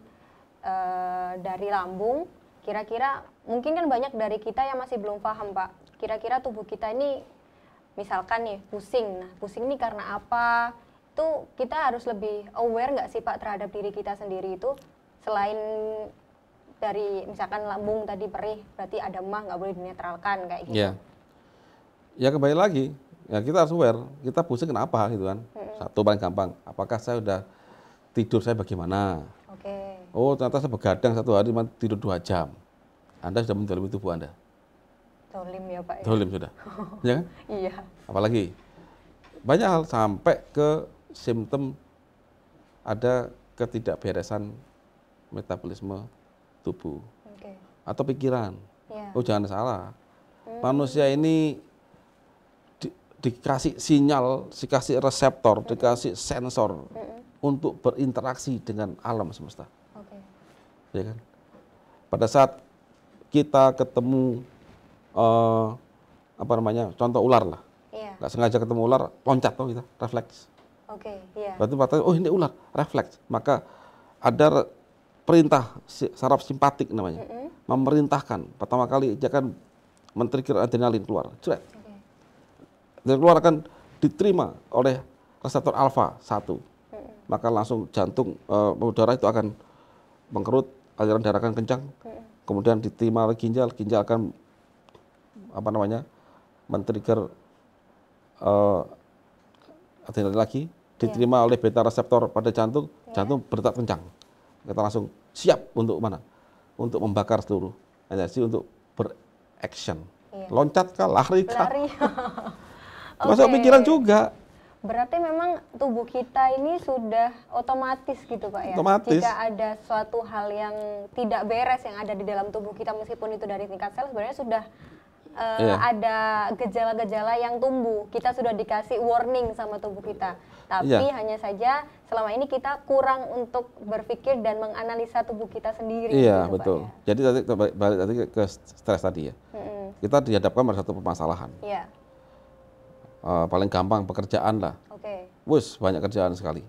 dari lambung. Kira-kira mungkin kan banyak dari kita yang masih belum paham Pak. Kira-kira tubuh kita ini misalkan nih pusing. Nah, pusing ini karena apa? Itu kita harus lebih aware nggak sih Pak terhadap diri kita sendiri itu? Selain dari misalkan lambung tadi perih, berarti ada mah nggak boleh dinetralkan kayak gitu. Iya. Ya kembali lagi. Ya kita harus aware, kita pusing kenapa gitu kan. Satu paling gampang, apakah saya udah tidur saya bagaimana? Oh ternyata saya begadang satu hari tidur 2 jam. Anda sudah menzalimi tubuh Anda. Zolim ya Pak ya? Zolim sudah, ya kan? Iya. Apalagi, banyak hal sampai ke simptom ada ketidakberesan metabolisme tubuh. Atau pikiran. Oh jangan salah, manusia ini dikasih sinyal, dikasih reseptor, dikasih sensor untuk berinteraksi dengan alam semesta. Ya kan? Pada saat kita ketemu contoh ular lah, nggak sengaja ketemu ular, loncat tuh kita, refleks. Berarti oh ini ular, refleks. Maka ada perintah saraf simpatik namanya, memerintahkan. Pertama kali dia akan men-trigger adrenalin keluar, dan keluar akan diterima oleh reseptor alfa 1. Maka langsung jantung, udara itu akan mengkerut, aliran darah akan kencang. Kemudian diterima oleh ginjal akan apa namanya, men-trigger adrenalin lagi, diterima oleh beta reseptor pada jantung, jantung berdetak kencang. Kita langsung siap untuk mana? Untuk membakar seluruh energi untuk beraction. Loncat kah, lari kah? Lari. Masuk pikiran juga. Berarti memang tubuh kita ini sudah otomatis gitu Pak ya? Otomatis. Jika ada suatu hal yang tidak beres yang ada di dalam tubuh kita, meskipun itu dari tingkat sel, sebenarnya sudah ada gejala-gejala yang tumbuh. Kita sudah dikasih warning sama tubuh kita. Tapi hanya saja selama ini kita kurang untuk berpikir dan menganalisa tubuh kita sendiri. Iya, gitu, betul. Pak, ya? Jadi balik tadi ke stres tadi ya. Kita dihadapkan pada satu permasalahan. Iya. Paling gampang pekerjaan lah. Oke. Wus, banyak kerjaan sekali.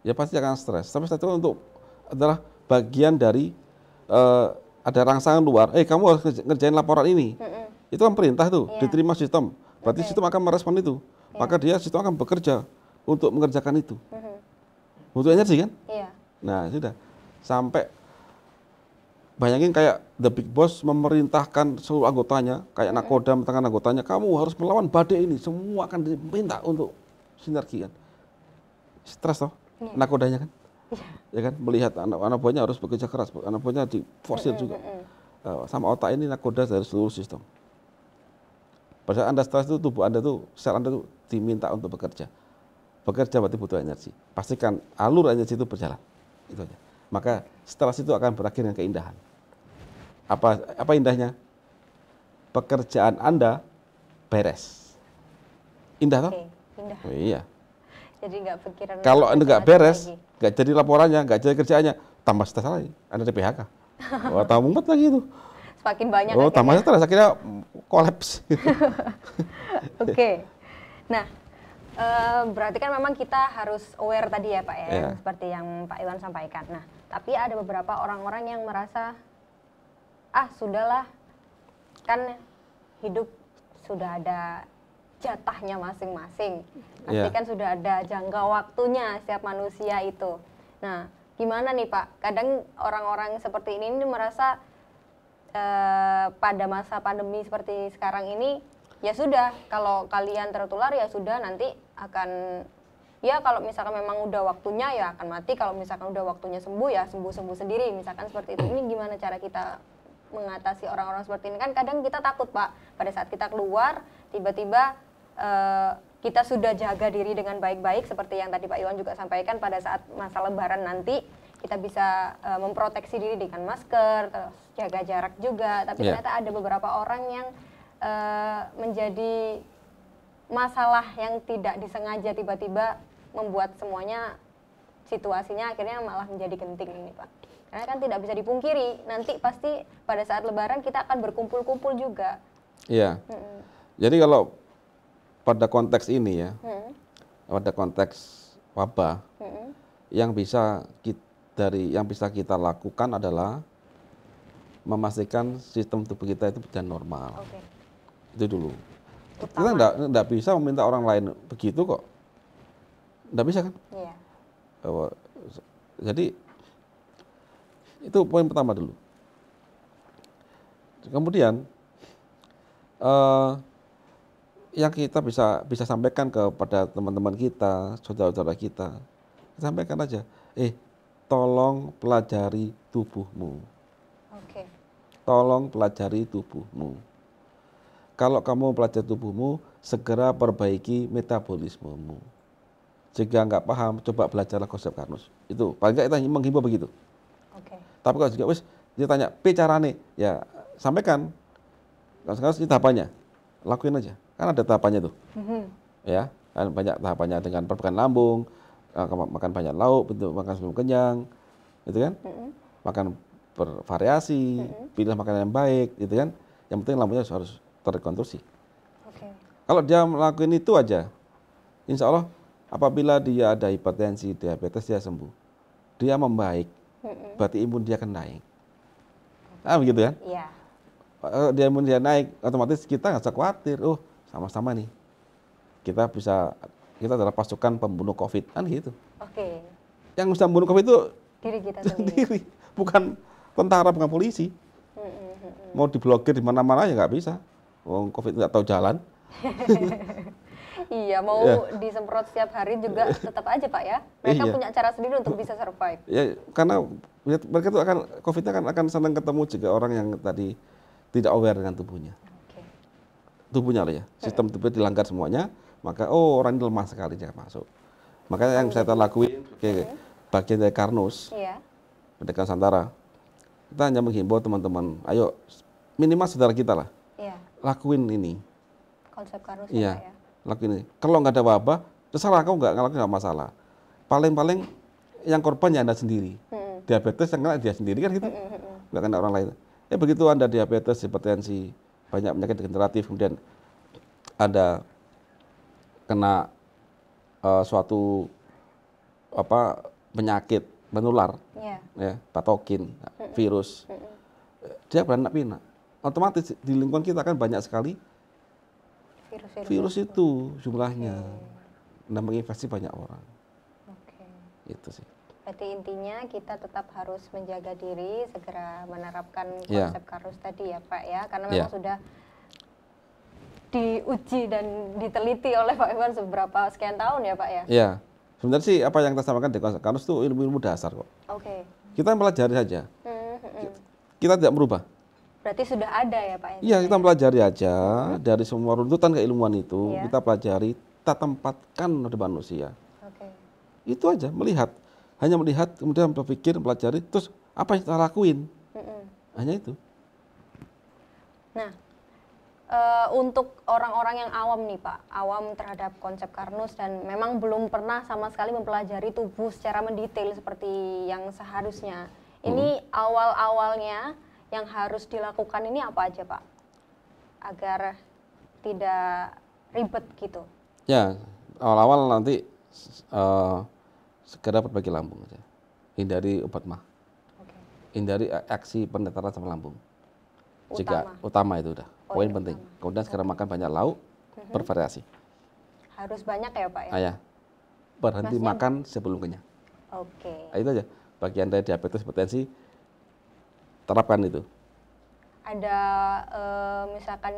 Ya pasti akan stres. Tapi stres itu adalah bagian dari ada rangsangan luar. Kamu harus ngerjain laporan ini. Itu kan perintah tuh, diterima sistem. Berarti sistem akan merespon itu. Maka sistem akan bekerja untuk mengerjakan itu. Butuh energi kan? Iya. Nah, sudah. Sampai bayangin kayak the big boss memerintahkan seluruh anggotanya, kayak nakoda memerintahkan anggotanya, kamu harus melawan badai ini. Semua akan diminta untuk sinergi kan. Stres toh, nakodanya kan. Ya kan, melihat anak buahnya harus bekerja keras, anak buahnya diforsir juga. Sama otak ini nakoda dari seluruh sistem. Pada saat Anda stres itu, tubuh Anda tuh, sel Anda tuh diminta untuk bekerja. Bekerja berarti butuh energi. Pastikan alur energi itu berjalan. Itu aja. Maka stres itu akan berakhir dengan keindahan. Apa indahnya? Pekerjaan Anda beres. Indah toh? Indah. Oh, iya. Jadi nggak pikiran. Kalau Anda nggak beres, nggak jadi laporannya, nggak jadi kerjaannya, tambah stres lagi. Anda di PHK. Wah, tambah mumet lagi itu. Semakin banyak. Oh, tambah stres, akhirnya kolaps. Oke. Nah, berarti kan memang kita harus aware tadi ya Pak ya, yang seperti yang Pak Iwan sampaikan. Nah, tapi ada beberapa orang-orang yang merasa, sudahlah, kan hidup sudah ada jatahnya masing-masing. Pasti kan sudah ada jangka waktunya setiap manusia itu. Nah, gimana nih Pak? Kadang orang-orang seperti ini merasa pada masa pandemi seperti sekarang ini, ya sudah, kalau kalian tertular ya sudah, nanti akan, ya kalau misalkan memang udah waktunya ya akan mati, kalau misalkan udah waktunya sembuh ya sembuh-sembuh sendiri, misalkan seperti itu. Ini gimana cara kita mengatasi orang-orang seperti ini? Kan kadang kita takut Pak, pada saat kita keluar tiba-tiba kita sudah jaga diri dengan baik-baik seperti yang tadi Pak Iwan juga sampaikan, pada saat masa lebaran nanti kita bisa memproteksi diri dengan masker, terus jaga jarak juga, tapi ternyata ada beberapa orang yang menjadi masalah yang tidak disengaja tiba-tiba membuat semuanya, situasinya akhirnya malah menjadi genting ini Pak. Karena kan tidak bisa dipungkiri, nanti pasti pada saat lebaran kita akan berkumpul-kumpul juga. Iya. Jadi kalau pada konteks ini ya, pada konteks wabah, yang bisa kita lakukan adalah memastikan sistem tubuh kita itu berjalan normal. Itu dulu. Kita enggak bisa meminta orang lain begitu kok. Enggak bisa kan? Iya. Jadi itu poin pertama dulu. Kemudian yang kita bisa sampaikan kepada teman-teman kita, saudara-saudara kita sampaikan aja, tolong pelajari tubuhmu. Tolong pelajari tubuhmu. Kalau kamu pelajari tubuhmu, segera perbaiki metabolismemu. Jika nggak paham, coba belajarlah konsep Karnus. Itu paling nggak kita menghimbau begitu. Tapi kalau juga dia tanya, carane, ya sampaikan. Sekarang ini tahapannya, lakuin aja. Kan ada tahapannya tuh. Ya, kan banyak tahapannya dengan perbaikan lambung, makan banyak lauk, makan sebelum kenyang, gitu kan? Makan bervariasi, pilih makanan yang baik, gitu kan? Yang penting lambungnya harus terrekonstruksi. Kalau dia melakukan itu aja, insya Allah apabila dia ada hipertensi, diabetes, dia sembuh. Dia membaik, berarti imun dia akan naik. Begitu kan? Iya. Dia imun dia naik, otomatis kita nggak usah khawatir. Sama-sama nih. Kita adalah pasukan pembunuh COVID, kan gitu. Yang bisa membunuh COVID itu diri kita sendiri. Bukan tentara, bukan polisi. Mau diblokir di mana-mana ya nggak bisa. COVID nggak tahu jalan. Iya, mau disemprot setiap hari juga tetap aja Pak ya. Mereka punya cara sendiri untuk bisa survive. Ya, karena mereka tuh COVID-nya akan senang ketemu juga orang yang tadi tidak aware dengan tubuhnya. Tubuhnya lah ya, sistem tubuhnya dilanggar semuanya, maka orang ini lemah sekali jangan masuk. Makanya yang saya lakuin bagian dari Karnus, Pendidikan Nusantara, kita hanya menghimbau teman-teman, ayo minimal saudara kita lah, lakuin ini. Konsep Karnus ya, lakuin ini. Kalau nggak ada wabah, terserah kau nggak ngelakuin nggak masalah. Paling-paling yang korban ya Anda sendiri. Diabetes yang kena dia sendiri kan gitu, nggak kena orang lain. Ya begitu Anda diabetes, hipertensi, banyak penyakit degeneratif, kemudian Anda kena suatu penyakit menular, ya, patogen, virus, dia beranak pinak. Otomatis di lingkungan kita kan banyak sekali virus itu jumlahnya, dan menginfeksi banyak orang. Itu sih. Berarti intinya kita tetap harus menjaga diri, segera menerapkan konsep Karnus tadi ya Pak ya, karena memang sudah diuji dan diteliti oleh Pak Iwan seberapa sekian tahun ya Pak ya? Iya, sebenarnya sih apa yang kita sampaikan di konsep Karnus itu ilmu-ilmu dasar kok. Kita pelajari saja, kita tidak merubah. Berarti sudah ada ya Pak? Iya, kita pelajari aja dari semua runtutan keilmuan itu, kita pelajari, kita tempatkan di manusia. Itu aja, hanya melihat, kemudian berpikir, pelajari, terus apa yang kita lakuin, hanya itu. Nah, untuk orang-orang yang awam nih Pak, awam terhadap konsep Karnus dan memang belum pernah sama sekali mempelajari tubuh secara mendetail seperti yang seharusnya. Ini awal-awalnya yang harus dilakukan ini apa aja Pak? Agar tidak ribet gitu. Ya, awal-awal nanti segera berbagi lambung aja. Hindari obat mah. Hindari aksi pendataan sama lambung. Jika utama itu udah poin penting. Kemudian segera makan banyak lauk, bervariasi. Harus banyak ya Pak ya? Ya. Berhenti makan sebelum kenyang. Nah, itu aja. Bagi Anda diabetes, hipertensi, terapkan itu. Ada misalkan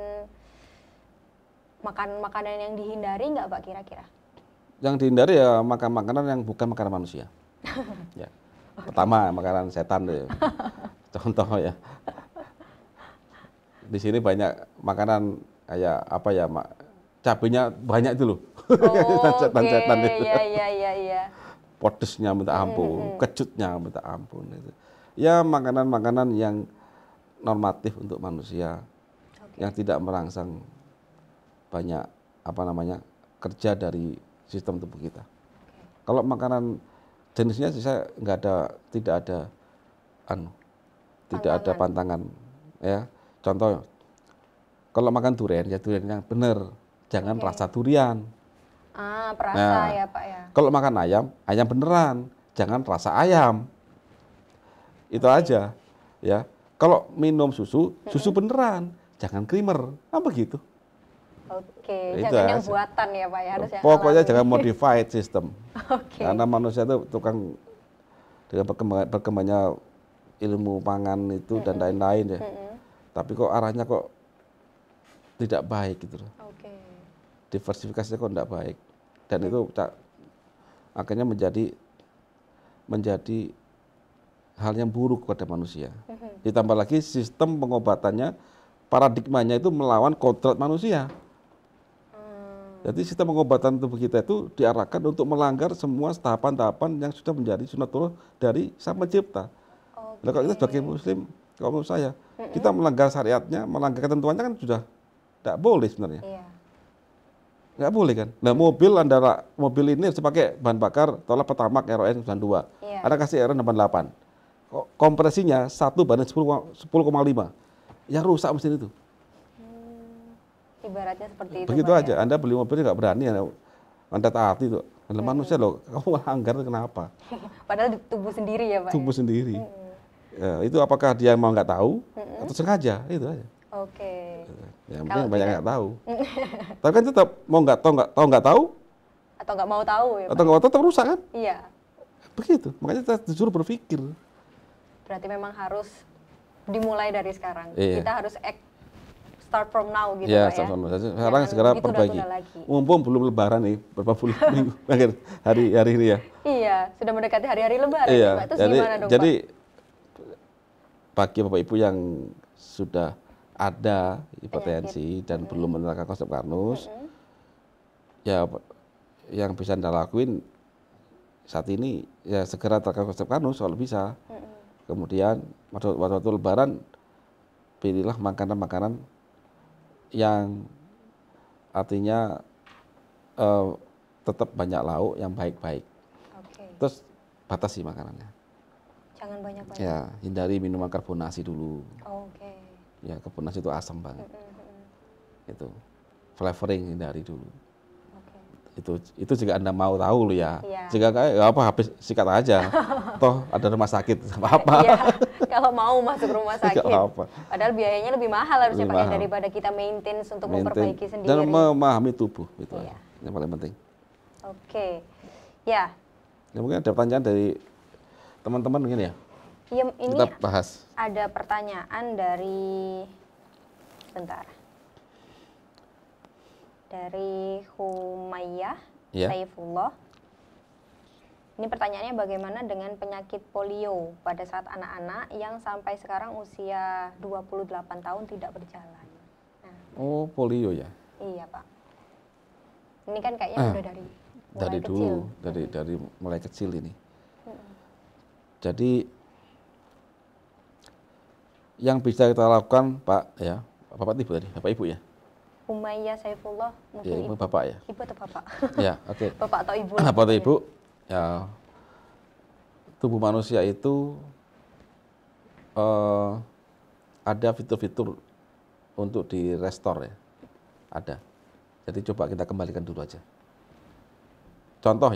makan makanan yang dihindari nggak Pak kira-kira? Yang dihindari ya makan makanan yang bukan makanan manusia. Ya. Pertama makanan setan deh. Contoh ya. Di sini banyak makanan kayak apa ya, cabenya banyak itu loh. Setan-setan itu. Iya. Pedesnya minta ampun, kejutnya minta ampun itu. Ya makanan-makanan yang normatif untuk manusia, yang tidak merangsang banyak kerja dari sistem tubuh kita. Kalau makanan jenisnya saya tidak ada pantangan ya. Contoh, kalau makan durian ya durian yang benar, jangan rasa durian. Perasa ya Pak ya. Kalau makan ayam beneran, jangan rasa ayam. Itu aja ya. Kalau minum susu beneran, jangan creamer. Begitu. Jangan yang buatan ya Pak ya, harus yang pokoknya alami. jangan modified system. Karena manusia itu tukang dengan berkembangnya ilmu pangan itu dan lain-lain ya. Tapi kok arahnya kok tidak baik gitu loh. Diversifikasinya kok tidak baik. Dan itu akhirnya menjadi hal yang buruk kepada manusia. Ditambah lagi sistem pengobatannya, paradigmanya itu melawan kodrat manusia. Jadi sistem pengobatan tubuh kita itu diarahkan untuk melanggar semua tahapan-tahapan yang sudah menjadi sunatullah dari Sang Pencipta. Nah, kalau kita sebagai Muslim, kalau menurut saya, kita melanggar syariatnya, melanggar ketentuannya kan sudah tidak boleh sebenarnya. Nggak boleh kan. Nah, mobil ini harus pakai bahan bakar tolak Pertamax RON 92. Ada kasih RON 88. Kompresinya 1:10,5. Yang rusak mesin itu. Ibaratnya seperti itu. Begitu aja. Anda beli mobil nggak berani, Anda taati tuh. Manusia loh, kamu melanggar kenapa? Padahal tubuh sendiri ya Pak. Tubuh sendiri. Ya, itu apakah dia mau nggak tahu atau sengaja, itu aja. Yang penting banyak nggak tahu. Tapi kan tetap mau nggak tahu atau nggak mau tahu ya Pak? Atau nggak tahu tetap rusak kan? Iya. Begitu. Makanya kita disuruh berpikir. Berarti memang harus dimulai dari sekarang. Iya. Kita harus start from now gitu Ya, Pak ya. sekarang segera perbaiki. Mumpung belum Lebaran nih, berapa bulan minggu akhir hari ini ya. Iya, sudah mendekati hari-hari Lebaran Iya, ya, Pak. Terus gimana dong jadi Pak? bagi Bapak Ibu yang sudah ada hipertensi dan belum menerapkan konsep Karnus, ya yang bisa Anda lakuin saat ini ya segera terapkan konsep Karnus kalau bisa. Kemudian waktu Lebaran pilihlah makanan-makanan yang artinya tetap banyak lauk yang baik-baik. Terus batasi makanannya. Jangan banyak-banyak. Ya, hindari minuman karbonasi dulu. Oke. Ya, karbonasi itu asam banget. Itu flavoring hindari dulu. Itu jika Anda mau tahu loh ya. Jika kayak apa habis sikat aja. Toh ada rumah sakit apa? Iya, kalau mau masuk rumah sakit. Apa. Padahal biayanya lebih mahal harusnya Pak ya, daripada kita maintenance untuk memperbaiki sendiri. Dan memahami tubuh itu yang paling penting. Oke. Ya. Ya mungkin ada pertanyaan dari teman-teman mungkin ya. Iya, ini kita bahas. Ada pertanyaan dari dari Humayyah Saifullah. Ini pertanyaannya, bagaimana dengan penyakit polio pada saat anak-anak yang sampai sekarang usia 28 tahun tidak berjalan? Nah. Oh, polio ya? Iya Pak. Ini kan kayaknya udah dari mulai kecil. Dulu, dari mulai kecil ini. Jadi yang bisa kita lakukan Pak ya, Bapak Ibu tadi, Bapak Ibu ya? Humayyah Saifullah, mungkin ya, Ibu Bapak ya? Ibu atau Bapak? Ya, oke. Bapak atau Ibu? Bapak atau Ibu, ya tubuh manusia itu ada fitur-fitur untuk direstore ya, ada. Jadi coba kita kembalikan dulu aja. Contoh,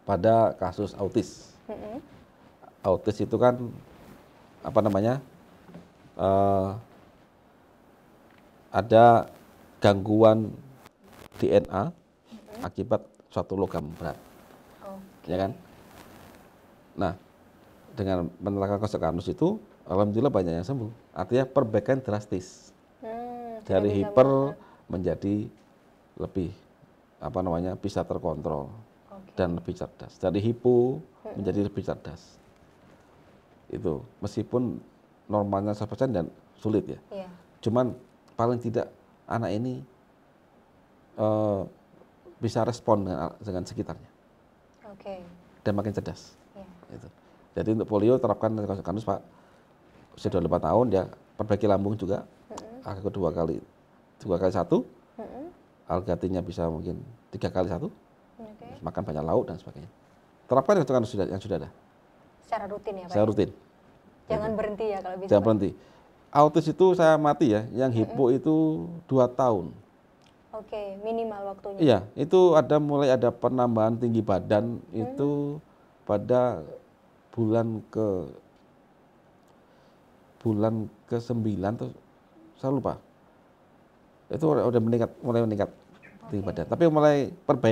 pada kasus autis. Autis itu kan apa namanya? Ada gangguan DNA akibat suatu logam berat, ya kan? Nah, dengan menerapkan konsep Karnus itu, alhamdulillah banyak yang sembuh. Artinya perbaikan drastis dari hiper menjadi lebih bisa terkontrol dan lebih cerdas. Dari hipo menjadi lebih cerdas. Itu meskipun normalnya 100% dan sulit ya. Cuman paling tidak anak ini bisa respon dengan sekitarnya. Dan makin cerdas. Itu. Jadi untuk polio terapkan konsep Karnus Pak. Usia 28 tahun ya, perbaiki lambung juga. Kedua kali 1. Algatinya bisa mungkin 3 kali 1. Makan banyak lauk dan sebagainya. Terapkan yang sudah ada. Secara rutin ya Pak? Secara rutin. Jangan berhenti ya kalau bisa. Jangan berhenti. Autis itu saya amati ya, yang hipo itu 2 tahun. Oke, minimal waktunya. Iya, itu mulai ada penambahan tinggi badan itu pada bulan ke-9 tuh saya lupa. Itu udah mulai meningkat tinggi badan. Tapi mulai pada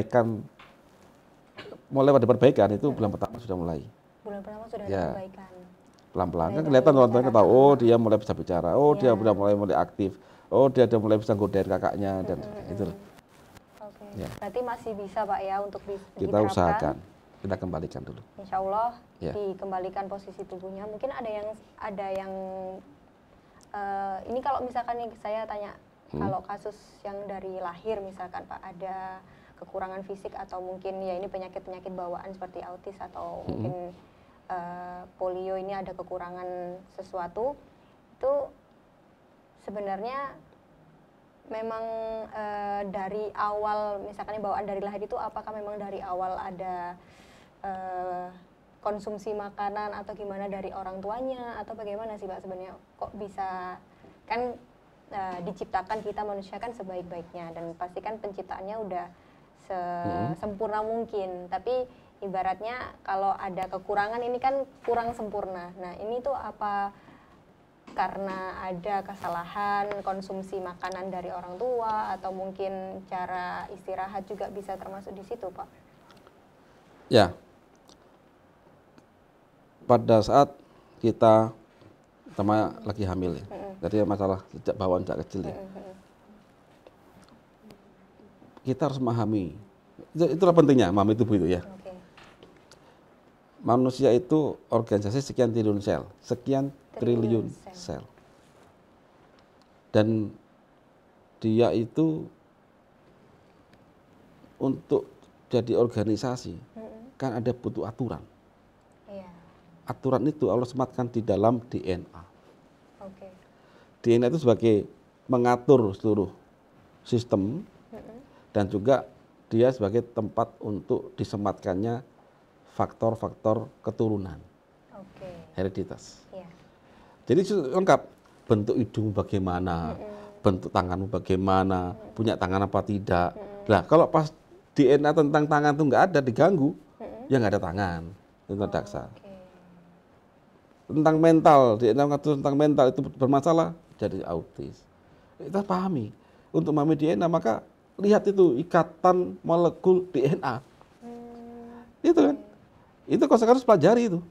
perbaikan itu bulan pertama sudah mulai. Bulan pertama sudah ada perbaikan. Pelan-pelan kan kelihatan orang-orang tahu, oh dia mulai bisa bicara, oh dia udah mulai aktif, oh dia udah mulai bisa godain kakaknya dan itu. Berarti masih bisa Pak ya untuk kita usahakan, kita kembalikan dulu. Insya Allah dikembalikan posisi tubuhnya. Mungkin ada yang ini kalau misalkan nih saya tanya, kalau kasus yang dari lahir misalkan Pak ada kekurangan fisik atau mungkin ya ini penyakit-penyakit bawaan seperti autis atau mungkin polio ini ada kekurangan sesuatu, itu sebenarnya memang dari awal misalkan bawaan dari lahir itu apakah memang dari awal ada konsumsi makanan atau gimana dari orang tuanya atau bagaimana sih Pak sebenarnya kok bisa kan diciptakan kita manusia kan sebaik-baiknya dan pastikan penciptaannya udah sempurna mungkin, tapi ibaratnya kalau ada kekurangan ini kan kurang sempurna. Nah ini tuh apa karena ada kesalahan konsumsi makanan dari orang tua atau mungkin cara istirahat juga bisa termasuk di situ Pak? Ya, pada saat kita sama lagi hamil ya. Jadi masalah sejak bawaan sejak kecil ya. Kita harus memahami. Itulah pentingnya memahami tubuh itu ya. Oke. Manusia itu organisasi sekian triliun sel, sekian triliun sel. Dan dia itu untuk jadi organisasi kan ada butuh aturan. Iya. Aturan itu Allah sematkan di dalam DNA. Oke. DNA itu sebagai mengatur seluruh sistem dan juga dia sebagai tempat untuk disematkannya faktor-faktor keturunan, Oke. hereditas. Iya. Jadi lengkap, bentuk hidung bagaimana, bentuk tanganmu bagaimana, punya tangan apa tidak. Nah kalau pas DNA tentang tangan itu nggak ada, diganggu, ya nggak ada tangan, itu daksa. Oke. Tentang mental, DNA mengatur tentang mental itu bermasalah, jadi autis. Kita pahami, untuk memahami DNA maka lihat itu ikatan molekul DNA. Itu kan, itu konsekarus pelajari itu.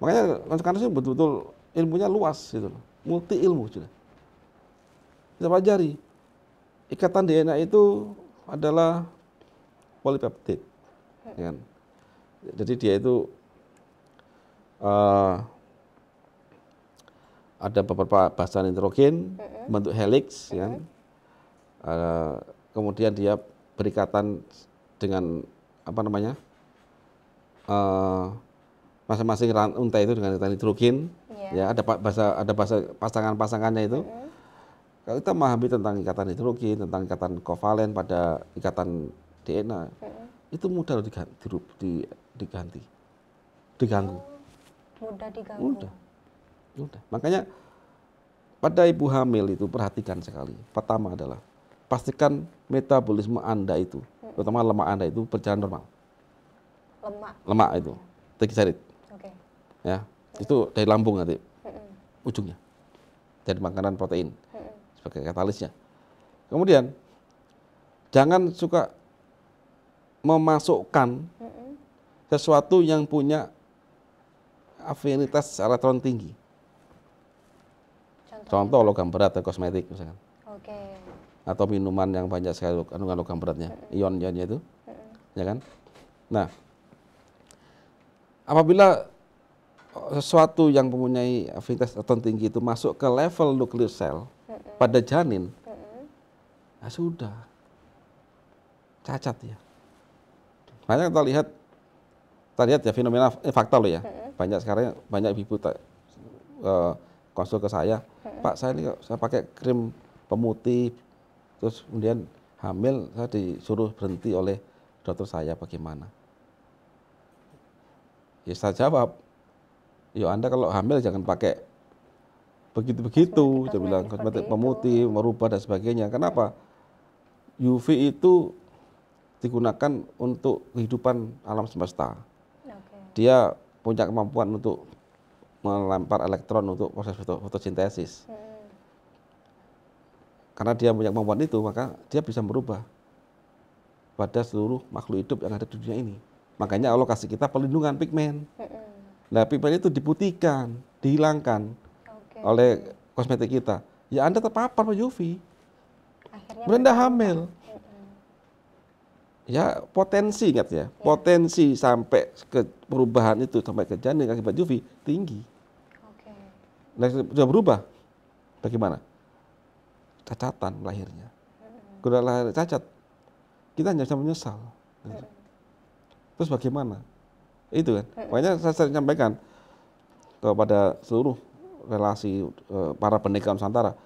Makanya konsekarus itu betul-betul ilmunya luas, gitu, multi ilmu sudah. Kita pelajari, ikatan DNA itu adalah polipeptid, ya kan? Jadi dia itu ada beberapa basan nitrogen, bentuk helix, ya kan? Kemudian dia berikatan dengan apa namanya, masing-masing untai itu dengan ikatan nitrogen, ya ada pasangan-pasangannya itu. Kalau kita memahami tentang ikatan nitrogen, tentang ikatan kovalen pada ikatan DNA, itu mudah diganti, diganggu. Mudah diganggu. Mudah. Makanya pada ibu hamil itu perhatikan sekali. Pertama adalah pastikan metabolisme Anda itu, terutama lemak Anda itu berjalan normal. Lemak itu, trigliserid. Oke. Ya, itu dari lambung nanti, ujungnya. Dari makanan protein sebagai katalisnya. Kemudian jangan suka memasukkan sesuatu yang punya afinitas elektron tinggi. Contoh logam berat atau kosmetik misalkan. Oke. Atau minuman yang banyak sekali kandungan logam beratnya, ion-ionnya itu, ya kan? Nah, apabila sesuatu yang mempunyai afinitas elektron tinggi itu masuk ke level nukleus sel pada janin, nah sudah cacat ya. Makanya kita lihat ya fenomena fakta loh ya. Banyak sekarang banyak ibu konsul ke saya, Pak saya ini saya pakai krim pemutih, terus kemudian hamil saya disuruh berhenti oleh dokter saya, bagaimana? Ya saya jawab, ya Anda kalau hamil jangan pakai begitu-begitu, saya bilang kosmetik pemutih, merubah dan sebagainya. Kenapa? UV itu digunakan untuk kehidupan alam semesta. Dia punya kemampuan untuk melempar elektron untuk proses fotosintesis. Karena dia punya kemampuan itu, maka dia bisa merubah pada seluruh makhluk hidup yang ada di dunia ini. Makanya Allah kasih kita perlindungan pigmen. Nah, pigmen itu diputihkan, dihilangkan oleh kosmetik kita. Ya Anda terpapar UV. Akhirnya hamil. Ya potensi, ingat ya, potensi sampai ke perubahan itu sampai ke janin akibat UV tinggi. Nah, sudah berubah, bagaimana? Cacatan lahirnya. Kalau lahir cacat, kita hanya bisa menyesal. Terus bagaimana? Itu kan. Makanya saya sering sampaikan kepada seluruh relasi para pendekar Nusantara,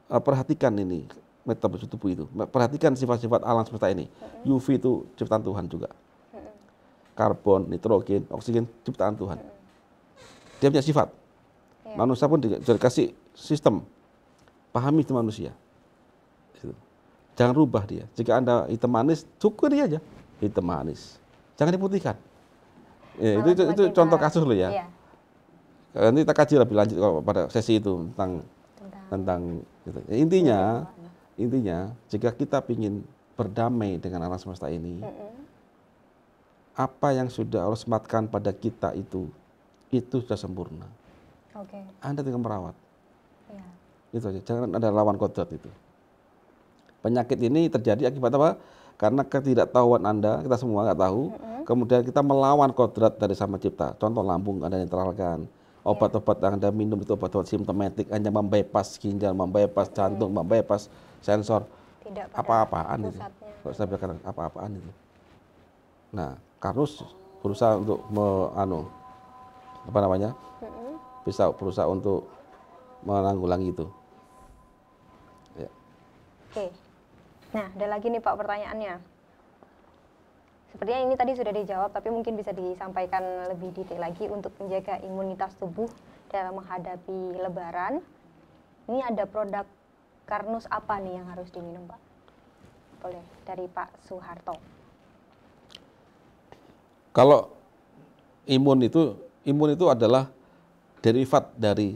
perhatikan ini metabolisme tubuh itu. Perhatikan sifat-sifat alam semesta ini. UV itu ciptaan Tuhan juga. Karbon, nitrogen, oksigen ciptaan Tuhan. Dia punya sifat. Manusia pun dikasih sistem. Pahami itu manusia. Jangan rubah dia. Jika Anda hitam manis, syukuri aja. Hitam manis. Jangan diputihkan. Ya, itu contoh kasus loh ya. Nanti kita kaji lebih lanjut pada sesi itu tentang gitu. Intinya jika kita ingin berdamai dengan alam semesta ini, apa yang sudah Allah sematkan pada kita itu sudah sempurna. Oke. Anda tinggal merawat. Ya. Itu aja, jangan ada lawan kodrat itu. Penyakit ini terjadi akibat apa? Karena ketidaktahuan Anda, kita semua nggak tahu, kemudian kita melawan kodrat dari Sang Pencipta. Contoh lambung Anda netralkan, obat-obat yang Anda minum itu obat-obat simptomatik, hanya membypass ginjal, membypass jantung, membypass sensor, Tidak pada apa-apaan itu. pusatnya. Kalau saya bilang apa-apaan itu. Nah, Karnus berusaha untuk bisa berusaha untuk menanggulangi itu. Ya. Oke. Nah, ada lagi nih Pak pertanyaannya. Sepertinya ini tadi sudah dijawab, tapi mungkin bisa disampaikan lebih detail lagi untuk menjaga imunitas tubuh dalam menghadapi Lebaran. Ini ada produk Karnus apa nih yang harus diminum, Pak? Boleh, dari Pak Soeharto. Kalau imun itu adalah derivat dari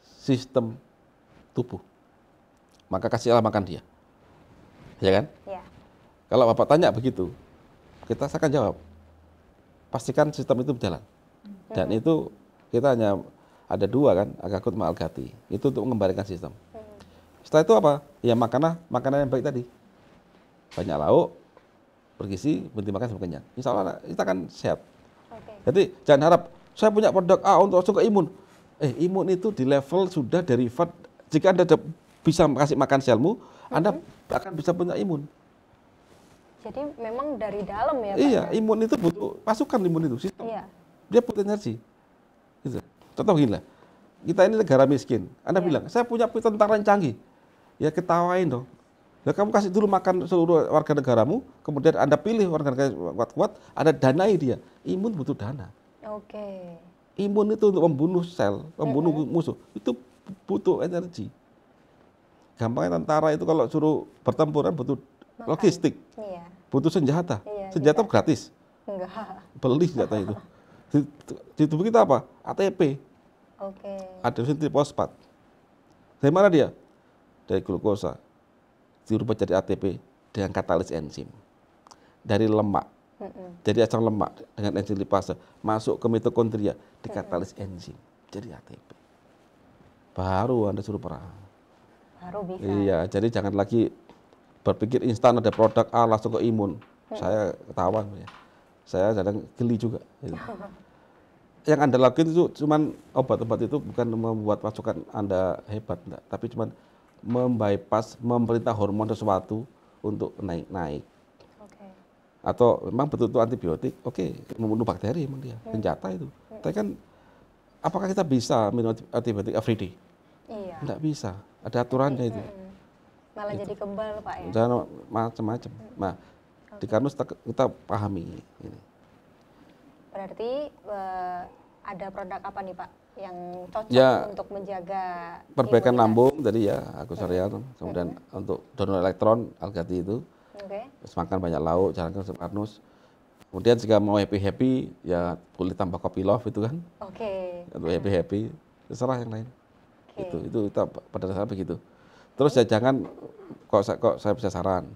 sistem tubuh. Maka kasihlah makan dia. Ya kan? Ya. Kalau Bapak tanya begitu, saya akan jawab. Pastikan sistem itu berjalan. Dan itu kita hanya ada dua kan, Agakut sama Algati. Itu untuk mengembalikan sistem. Setelah itu apa? Ya makanan yang baik tadi. Banyak lauk, bergizi, berhenti makan sampai kenyang. Insya Allah kita akan sehat. Oke. Jadi jangan harap saya punya produk A untuk langsung ke imun. Imun itu di level sudah derivat. Jika Anda bisa kasih makan selmu, Anda akan bisa punya imun. Jadi memang dari dalam ya, Pak? Iya, ya? imun itu butuh pasukan, imun itu sistem. Iya. Dia butuh energi. Gitu. Contoh gini lah, kita ini negara miskin. Anda bilang, saya punya tentara yang canggih. Ya ketawain dong. Nah, kamu kasih dulu makan seluruh warga negaramu, kemudian Anda pilih warga negara kuat-kuat, Anda danai dia. Imun butuh dana. Oke. Imun itu untuk membunuh sel, membunuh musuh. Itu butuh energi. Gampangnya tentara itu kalau suruh bertempur kan butuh logistik, Iya. butuh senjata. Iya, Senjata gratis, Enggak. beli senjata itu. Di tubuh kita apa? ATP, Oke. adenosine triphosphate. Dari mana dia? Dari glukosa. Dirubah jadi ATP dengan katalis enzim. Dari lemak. Jadi asam lemak dengan enzim lipase masuk ke mitokondria di katalis enzim. Jadi ATP. Baru Anda suruh perang. Baru bisa. Iya, jadi jangan lagi berpikir instan ada produk A langsung ke imun. Saya ketawa ya. Saya kadang geli juga. Gitu. Yang Anda lakukan itu cuman obat-obat itu bukan membuat pasukan Anda hebat, enggak, tapi cuman membypass, memerintah hormon sesuatu untuk naik-naik. Oke. Atau memang betul-betul antibiotik, oke, membunuh bakteri memang dia, senjata itu. Tapi kan apakah kita bisa minum antibiotik everyday? Iya. Enggak bisa, ada aturannya itu. Malah jadi kebal, Pak ya. Jangan macam-macam. Nah, di Karnus kita pahami ini. Berarti ada produk apa nih, Pak, yang cocok Ya, untuk menjaga perbaikan imunitas? lambung tadi ya, Agusarian, kemudian untuk donor elektron, Algati itu, Oke. terus makan banyak lauk, jalankan Karnus. Kemudian jika mau happy-happy, ya boleh tambah kopi love itu kan, Oke. untuk happy-happy, terserah yang lain. Oke. Itu kita pada dasarnya begitu. Terus ya jangan, kok saya bisa saran,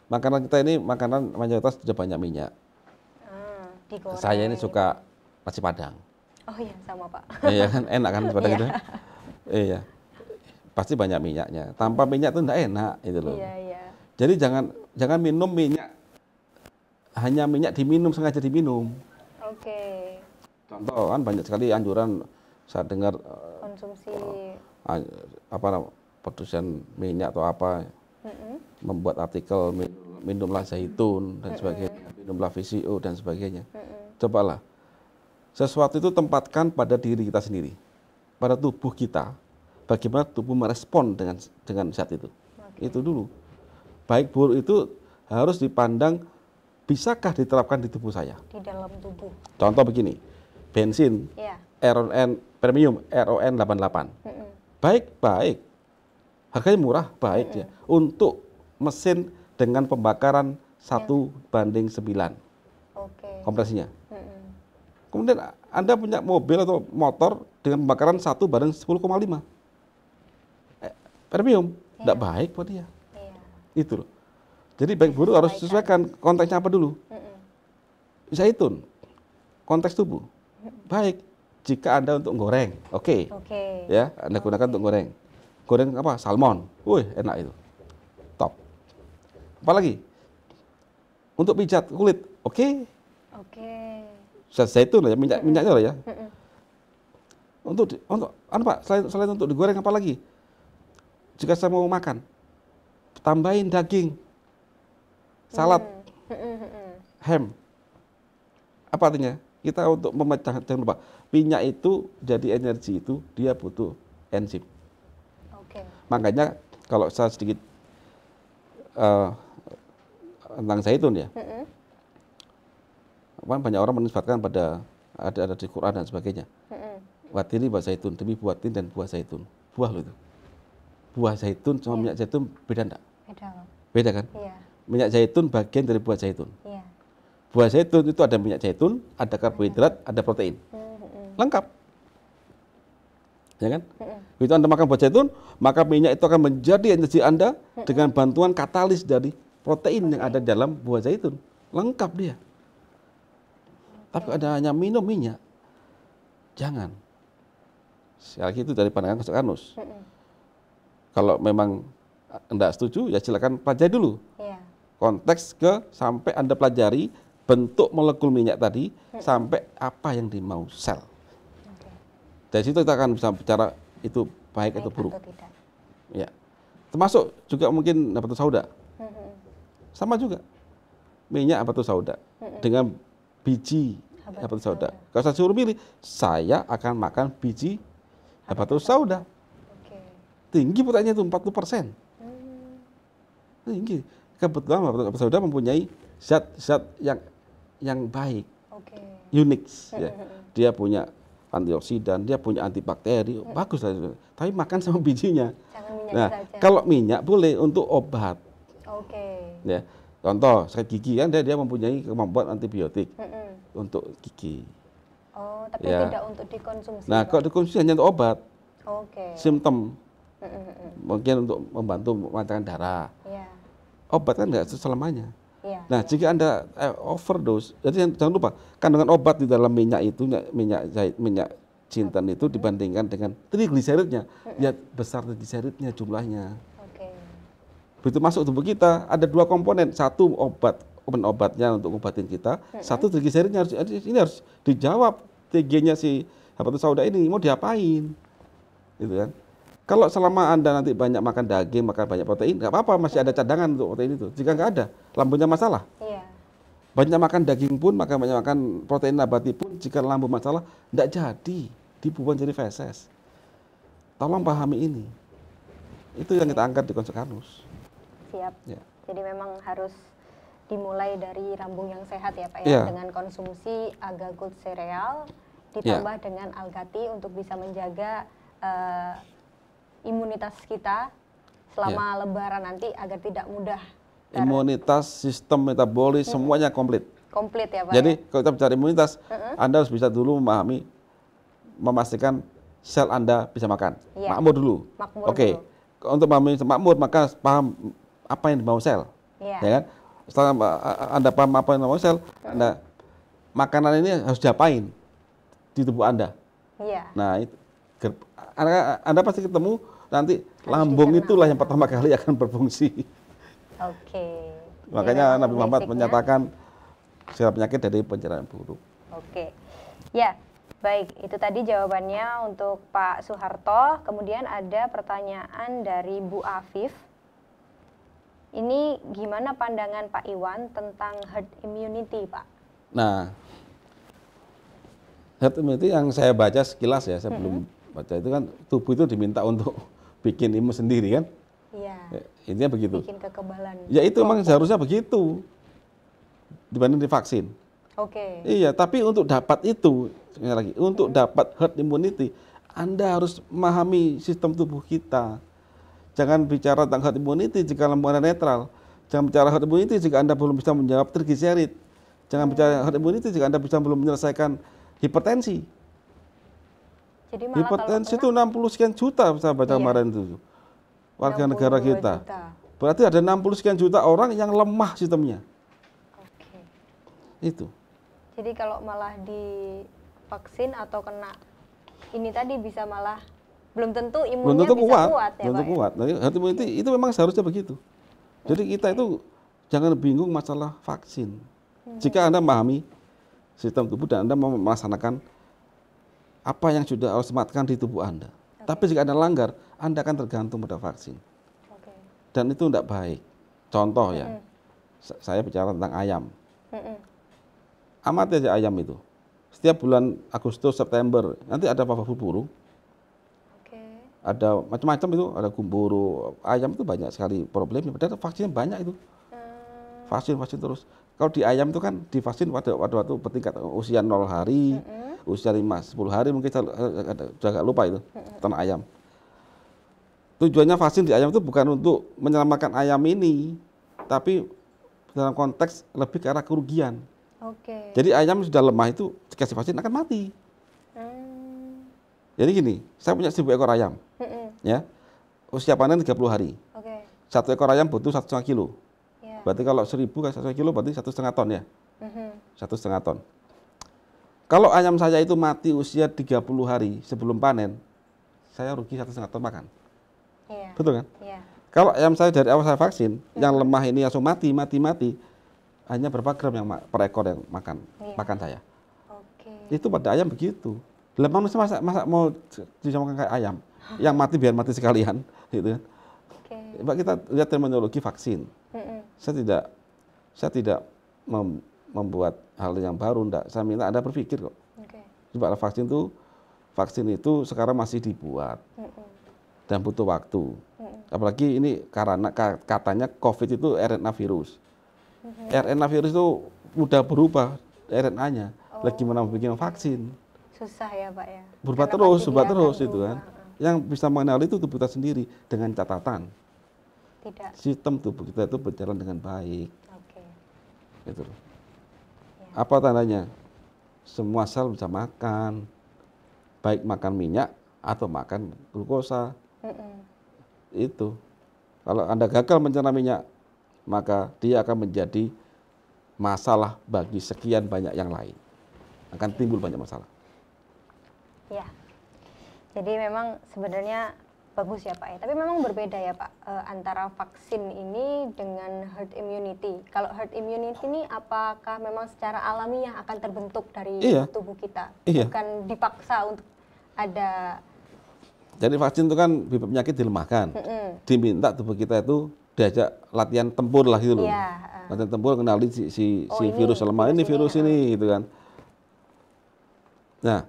makanan kita ini makanan mayoritas sudah banyak minyak. Digoreng. Saya ini suka nasi Padang. Oh iya, sama Pak. Iya kan, enak kan nasi Padang itu? Iya, pasti banyak minyaknya. Tanpa minyak itu enggak enak itu loh. Iya, iya. Jadi jangan minum minyak, hanya minyak diminum, sengaja diminum. Oke. Contoh kan banyak sekali anjuran saya dengar Konsumsi. produsen minyak atau apa membuat artikel minumlah zaitun dan sebagainya, minumlah VCO dan sebagainya. Cobalah sesuatu itu tempatkan pada diri kita sendiri, pada tubuh kita, bagaimana tubuh merespon dengan zat itu. Itu dulu. Baik buruk itu harus dipandang bisakah diterapkan di tubuh saya. Di dalam tubuh. Contoh begini, bensin Iya. RON premium RON 88. Baik. Harganya murah, baik dia. Untuk mesin dengan pembakaran 1:9 Oke. kompresinya. Kemudian Anda punya mobil atau motor dengan pembakaran 1:10,5. Premium, tidak baik buat dia. Iya. Itu loh. Jadi baik buruk harus sesuaikan konteksnya apa dulu. Zaitun, konteks tubuh. Baik, jika Anda untuk goreng, oke. Ya, Anda gunakan untuk goreng. Goreng apa? Salmon. Wih, enak itu. Top. Apalagi? Untuk pijat kulit, oke. Zat zaitun lah ya, minyaknya lah ya. Untuk apa Pak? Selain untuk digoreng apa lagi? Jika saya mau makan, tambahin daging, salad, ham. Apa artinya? Kita untuk memecah, jangan lupa, minyak itu jadi energi itu dia butuh enzim. Makanya kalau saya sedikit tentang zaitun ya, banyak orang menisbatkan pada ada di Quran dan sebagainya. Watini buah zaitun, demi buah tin dan buah zaitun. Buah loh itu. Buah zaitun sama minyak zaitun beda enggak? Beda kan? Minyak zaitun bagian dari buah zaitun. Buah zaitun itu ada minyak zaitun, ada karbohidrat, ada protein. Lengkap. Ya kan? Begitu Anda makan buah zaitun, maka minyak itu akan menjadi energi Anda dengan bantuan katalis dari protein yang ada dalam buah zaitun. Lengkap dia. Tapi ada hanya minum minyak, jangan. Sekali lagi itu dari pandangan Ustaz Karnus. Kalau memang Anda setuju, ya silakan pelajari dulu. Konteks sampai Anda pelajari bentuk molekul minyak tadi sampai apa yang dimau sel. Dari situ kita akan bisa bicara itu baik atau buruk. Ya. Termasuk juga mungkin habatus sauda. Sama juga. Minyak habatus sauda dengan biji habatus sauda. Kalau saya suruh pilih, saya akan makan biji habatus sauda. Tinggi proteinnya itu 40%. Tinggi. Kebetulan habatus sauda mempunyai zat-zat yang baik, unik. Ya. Dia punya antioksidan, dia punya antibakteri, bagus lah. Tapi makan sama bijinya. Nah, kalau minyak boleh untuk obat. Ya. Contoh sakit gigi kan dia mempunyai kemampuan antibiotik untuk gigi. Tapi tidak untuk dikonsumsi. Nah, kalau dikonsumsi hanya untuk obat. Simptom. Mungkin untuk membantu melancarkan darah. Obat kan nggak selamanya. Nah, jika Anda overdose, jadi jangan lupa, kandungan obat di dalam minyak itu, minyak jintan itu dibandingkan dengan trigliseridnya, ya besar trigliseridnya jumlahnya. Begitu masuk tubuh kita, ada dua komponen, satu obatnya untuk obatin kita, satu trigliseridnya ini harus dijawab TG-nya si habatus sauda ini mau diapain, gitu kan? Kalau selama Anda nanti banyak makan daging, makan banyak protein, nggak apa-apa, masih ada cadangan untuk protein itu. Jika nggak ada, lambungnya masalah. Banyak makan daging pun, banyak makan protein nabati pun, jika lambung masalah, nggak jadi dibuang jadi feses. Tolong pahami ini. Itu yang kita angkat di Konsep Karnus. Siap. Jadi memang harus dimulai dari lambung yang sehat ya Pak ya, dengan konsumsi Aga Gold sereal ditambah dengan Algati untuk bisa menjaga imunitas kita selama lebaran nanti agar tidak mudah. Imunitas, sistem metabolis semuanya komplit. Komplit ya Pak. Jadi kalau kita bicara imunitas, Anda harus bisa dulu memastikan sel Anda bisa makan. Makmur dulu. Oke. Untuk memahami makmur maka paham apa yang dimau sel. Ya kan? Setelah Anda paham apa yang dimau sel, makanan ini harus diapain di tubuh Anda. Nah, itu Anda pasti ketemu nanti lambung itulah yang pertama kali akan berfungsi. Makanya Nabi Muhammad menyatakan segala penyakit dari pencernaan buruk. Ya, baik. Itu tadi jawabannya untuk Pak Soeharto. Kemudian ada pertanyaan dari Bu Afif. Ini gimana pandangan Pak Iwan tentang herd immunity, Pak? Nah, herd immunity yang saya baca sekilas ya, saya belum baca itu kan tubuh itu diminta untuk bikin imun sendiri kan? Intinya begitu. Bikin kekebalan. Ya itu memang seharusnya begitu dibanding divaksin. Iya, tapi untuk dapat itu, sekali lagi, untuk dapat herd immunity, Anda harus memahami sistem tubuh kita. Jangan bicara tentang herd immunity jika lambung Anda netral. Jangan bicara herd immunity jika Anda belum bisa menjawab trigliserid. Jangan bicara herd immunity jika Anda belum menyelesaikan hipertensi. Jadi hipertensi itu 60 sekian juta, saya baca kemarin itu. Warga negara kita. Berarti ada 60 sekian juta orang yang lemah sistemnya. Itu. Jadi kalau malah divaksin atau kena ini tadi bisa malah belum tentu Belum imunnya tentu bisa kuat, kuat ya belum Pak tentu ya? kuat. Nah, herd immunity itu memang seharusnya begitu. Jadi kita itu jangan bingung masalah vaksin. Jika Anda memahami sistem tubuh dan Anda mau melaksanakan apa yang sudah Allah sematkan di tubuh Anda. Tapi jika Anda langgar, Anda akan tergantung pada vaksin. Oke. Dan itu tidak baik. Contoh ya, saya bicara tentang ayam. Amati aja ayam itu. Setiap bulan Agustus, September, nanti ada wabah flu burung. Oke. Ada macam-macam itu, ada gumboro, ayam itu banyak sekali problemnya. Padahal vaksinnya banyak itu. Vaksin terus. Kalau di ayam itu kan divaksin pada waktu bertingkat usia 0 hari, usia 5-10 hari mungkin saya agak lupa itu tentang ayam. Tujuannya vaksin di ayam itu bukan untuk menyelamatkan ayam ini, tapi dalam konteks lebih ke arah kerugian. Oke. Jadi ayam sudah lemah itu dikasih vaksin akan mati. Jadi gini, saya punya 1000 ekor ayam, ya, usia panen 30 hari. Oke. 1 ekor ayam butuh 1,5 kilo. Ya. Berarti kalau 1000 kali 1,5 kilo berarti 1,5 ton ya. 1,5 ton. Kalau ayam saya itu mati usia 30 hari sebelum panen, saya rugi 1,5 ton makan. Iya. Betul kan? Iya. Kalau ayam saya dari awal saya vaksin, yang lemah ini langsung mati, hanya berapa gram yang per ekor yang makan saya. Oke. Itu pada ayam begitu. Lah manusia masa mau disamakan kayak ayam, yang mati biar mati sekalian, gitu kan? Oke. Coba kita lihat terminologi vaksin. Saya tidak membuat hal yang baru, enggak. Saya minta Anda berpikir kok. Oke. Coba vaksin itu sekarang masih dibuat dan butuh waktu. Apalagi ini karena katanya COVID itu RNA virus. RNA virus itu udah berubah RNA-nya. Lagi mana bikin vaksin? Susah ya Pak ya. Berubah Karena pasti dia terus akan itu kan. berubah. Yang bisa mengenali itu tubuh kita sendiri dengan catatan Tidak. sistem tubuh kita itu berjalan dengan baik. Oke. Gitu loh. Ya. Apa tandanya? Semua sel bisa makan, baik makan minyak atau makan glukosa. Itu. Kalau Anda gagal mencerna minyak, maka dia akan menjadi masalah bagi sekian banyak yang lain. Akan timbul banyak masalah. Ya. Jadi memang sebenarnya bagus ya Pak ya. Tapi memang berbeda ya Pak antara vaksin ini dengan herd immunity. Kalau herd immunity ini apakah memang secara alamiah akan terbentuk dari tubuh kita? Iya. Bukan dipaksa untuk ada. Jadi vaksin itu kan bibit penyakit dilemahkan. Diminta tubuh kita itu diajak latihan tempur lah gitu loh. Iya. Latihan tempur kenali si ini virus lemah ini, virus ini gitu kan. Nah,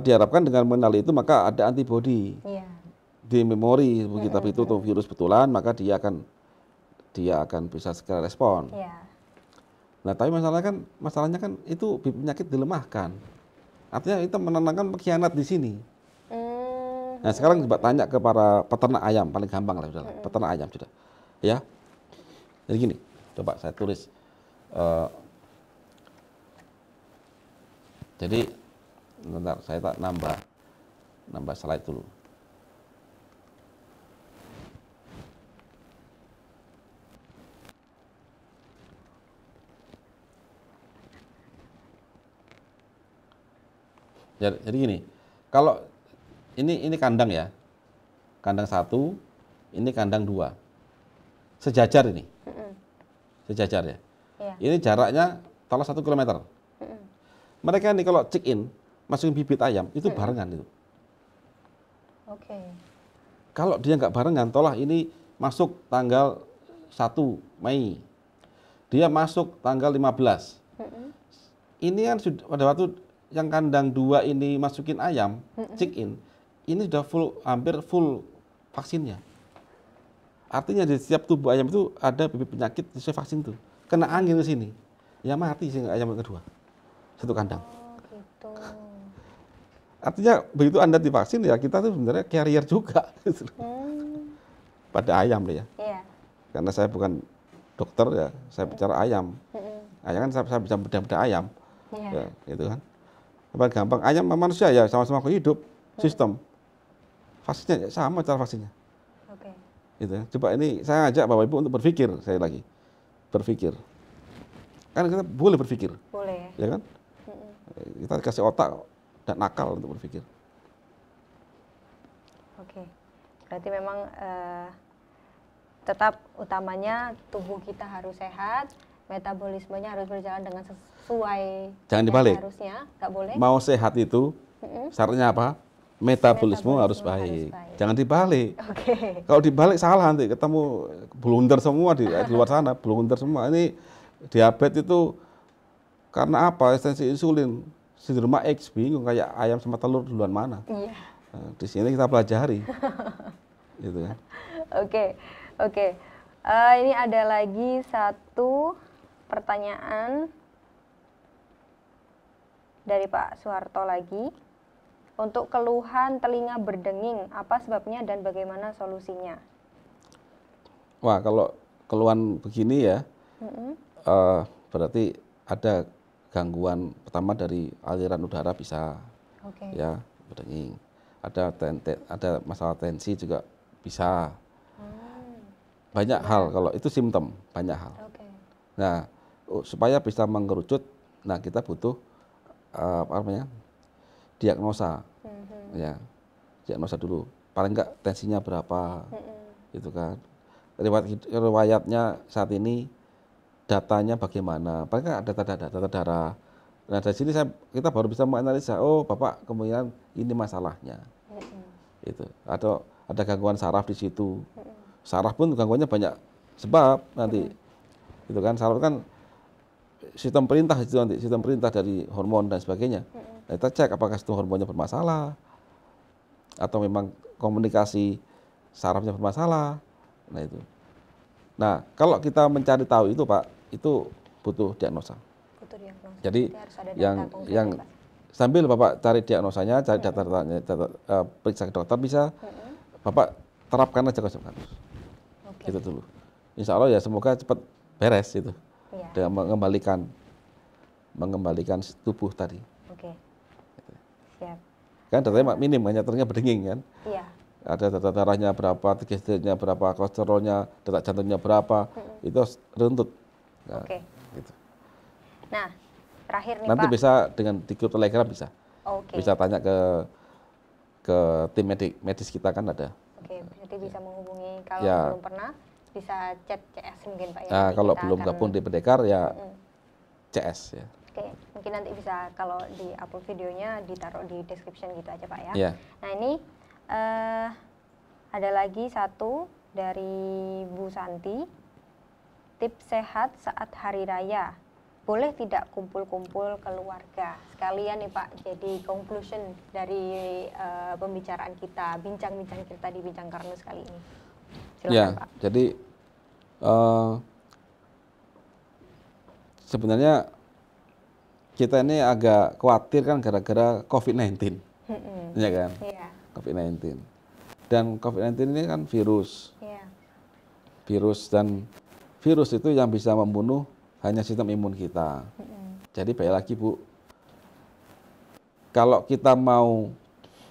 diharapkan dengan mengenali itu maka ada antibodi. Iya. Di memori tubuh kita itu tuh virus betulan, maka dia akan bisa segera respon. Iya. Nah, tapi masalahnya kan itu bibit penyakit dilemahkan. Artinya itu menenangkan pengkhianat di sini. Nah, sekarang coba tanya ke para peternak ayam, paling gampang lah sudah. Peternak ayam sudah. Ya. Jadi gini, coba saya tulis. Jadi bentar, saya tak nambah slide dulu. Jadi gini, kalau ini kandang ya, kandang 1, ini kandang 2, sejajar ini, sejajar ya. Iya. Ini jaraknya taruh 1 kilometer. Mereka ini kalau check in, masukin bibit ayam, itu barengan itu. Oke. Kalau dia nggak barengan, tolak ini masuk tanggal 1 Mei, dia masuk tanggal 15. Ini kan sudah pada waktu yang kandang 2 ini masukin ayam, check in, ini sudah hampir full vaksinnya. Artinya di setiap tubuh ayam itu ada bibit penyakit sesuai vaksin itu. Kena angin ke sini, ya mati sih ayam yang kedua. Satu kandang. Oh, gitu. Artinya begitu Anda divaksin ya kita tuh sebenarnya carrier juga. Pada ayam deh ya. Iya. Karena saya bukan dokter ya, saya bicara ayam. Ayam kan saya bisa bedah-bedah ayam. Iya. Ya, itu kan. Apa gampang ayam sama manusia ya sama-sama hidup sistem. Vaksinnya sama cara vaksinnya. Oke. Gitu ya. Coba ini saya ajak Bapak Ibu untuk berpikir saya lagi. Berpikir. Kan kita boleh berpikir. Boleh. Ya kan? Kita kasih otak dan akal untuk berpikir. Oke, berarti memang tetap utamanya tubuh kita harus sehat, metabolismenya harus berjalan dengan sesuai Jangan dibalik. Harusnya, nggak boleh. Mau sehat itu syaratnya apa? Metabolisme harus baik. Jangan dibalik. Oke. Kalau dibalik salah, nanti ketemu blunder semua di luar sana, blunder semua. Ini diabetes itu karena apa? Resistensi insulin, sindroma X, bingung kayak ayam sama telur duluan mana. Iya. Nah, di sini kita pelajari. Gitu kan. Oke. Ini ada lagi satu pertanyaan dari Pak Suharto lagi. Untuk keluhan telinga berdenging, apa sebabnya dan bagaimana solusinya? Wah, kalau keluhan begini ya, berarti ada gangguan pertama dari aliran udara bisa, ya berdenging. Ada masalah tensi juga bisa. Banyak hal, kalau itu simptom, banyak hal. Nah, supaya bisa mengerucut, nah kita butuh apa namanya, diagnosa, ya, diagnosa dulu. Paling enggak tensinya berapa, gitu kan. Riwayatnya saat ini, datanya bagaimana. Paling enggak ada data darah. Nah dari sini kita baru bisa menganalisa, oh bapak kemungkinan ini masalahnya, itu. Atau ada gangguan saraf di situ. Saraf pun gangguannya banyak sebab nanti, gitu kan. Saraf kan sistem perintah itu nanti, sistem perintah dari hormon dan sebagainya. Nah, kita cek apakah sistem hormonnya bermasalah atau memang komunikasi sarafnya bermasalah. Nah itu. Nah kalau kita mencari tahu itu Pak, itu butuh diagnosa. Jadi yang sambil Bapak cari diagnosanya, cari data-datanya, periksa ke dokter bisa, Bapak terapkan aja konsep kanus. Gitu dulu. Insya Allah ya semoga cepat beres itu. Dengan mengembalikan tubuh tadi. Siap. Kan datanya minim, hanya ternyata berdenging kan. Iya. Ada data darahnya berapa, triglyceridnya berapa, kolesterolnya, detak jantungnya berapa, itu harus runtut. Nah, gitu. Nah, terakhir nih nanti Pak. bisa dengan di grup Telegram bisa. Bisa tanya ke tim medis kita kan ada. Berarti bisa menghubungi kalau belum pernah bisa chat CS mungkin Pak ya. Nah, kalau belum gabung di Pendekar ya CS ya. Mungkin nanti bisa kalau di upload videonya ditaruh di description gitu aja Pak ya. Yeah. Nah ini ada lagi satu dari Bu Santi, tips sehat saat hari raya. Boleh tidak kumpul-kumpul keluarga? Sekalian nih Pak, jadi conclusion dari pembicaraan kita, bincang-bincang kita di Bincang Karnus kali ini. Silakan, ya, Pak. Jadi sebenarnya kita ini agak khawatir kan gara-gara COVID-19, ya kan? Iya. COVID-19. Dan COVID-19 ini kan virus. Iya. Dan virus itu yang bisa membunuh hanya sistem imun kita. Jadi baik lagi Bu, kalau kita mau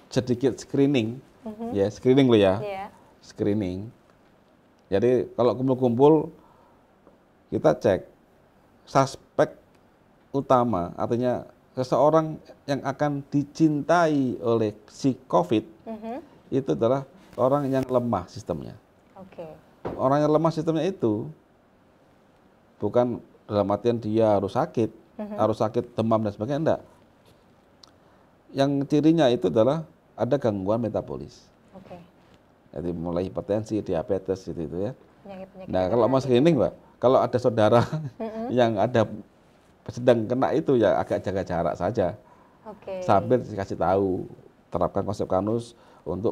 sedikit screening, ya screening loh ya, screening. Jadi kalau kumpul-kumpul kita cek suspek utama, artinya seseorang yang akan dicintai oleh si COVID itu adalah orang yang lemah sistemnya. Orang yang lemah sistemnya itu bukan dalam artian dia harus sakit demam dan sebagainya, enggak. Yang cirinya itu adalah ada gangguan metabolis. Jadi mulai hipertensi, diabetes gitu ya. Nah kalau mau screening Mbak, kalau ada saudara yang ada sedang kena itu ya agak jaga jarak saja. Sambil dikasih tahu, terapkan konsep Kanus untuk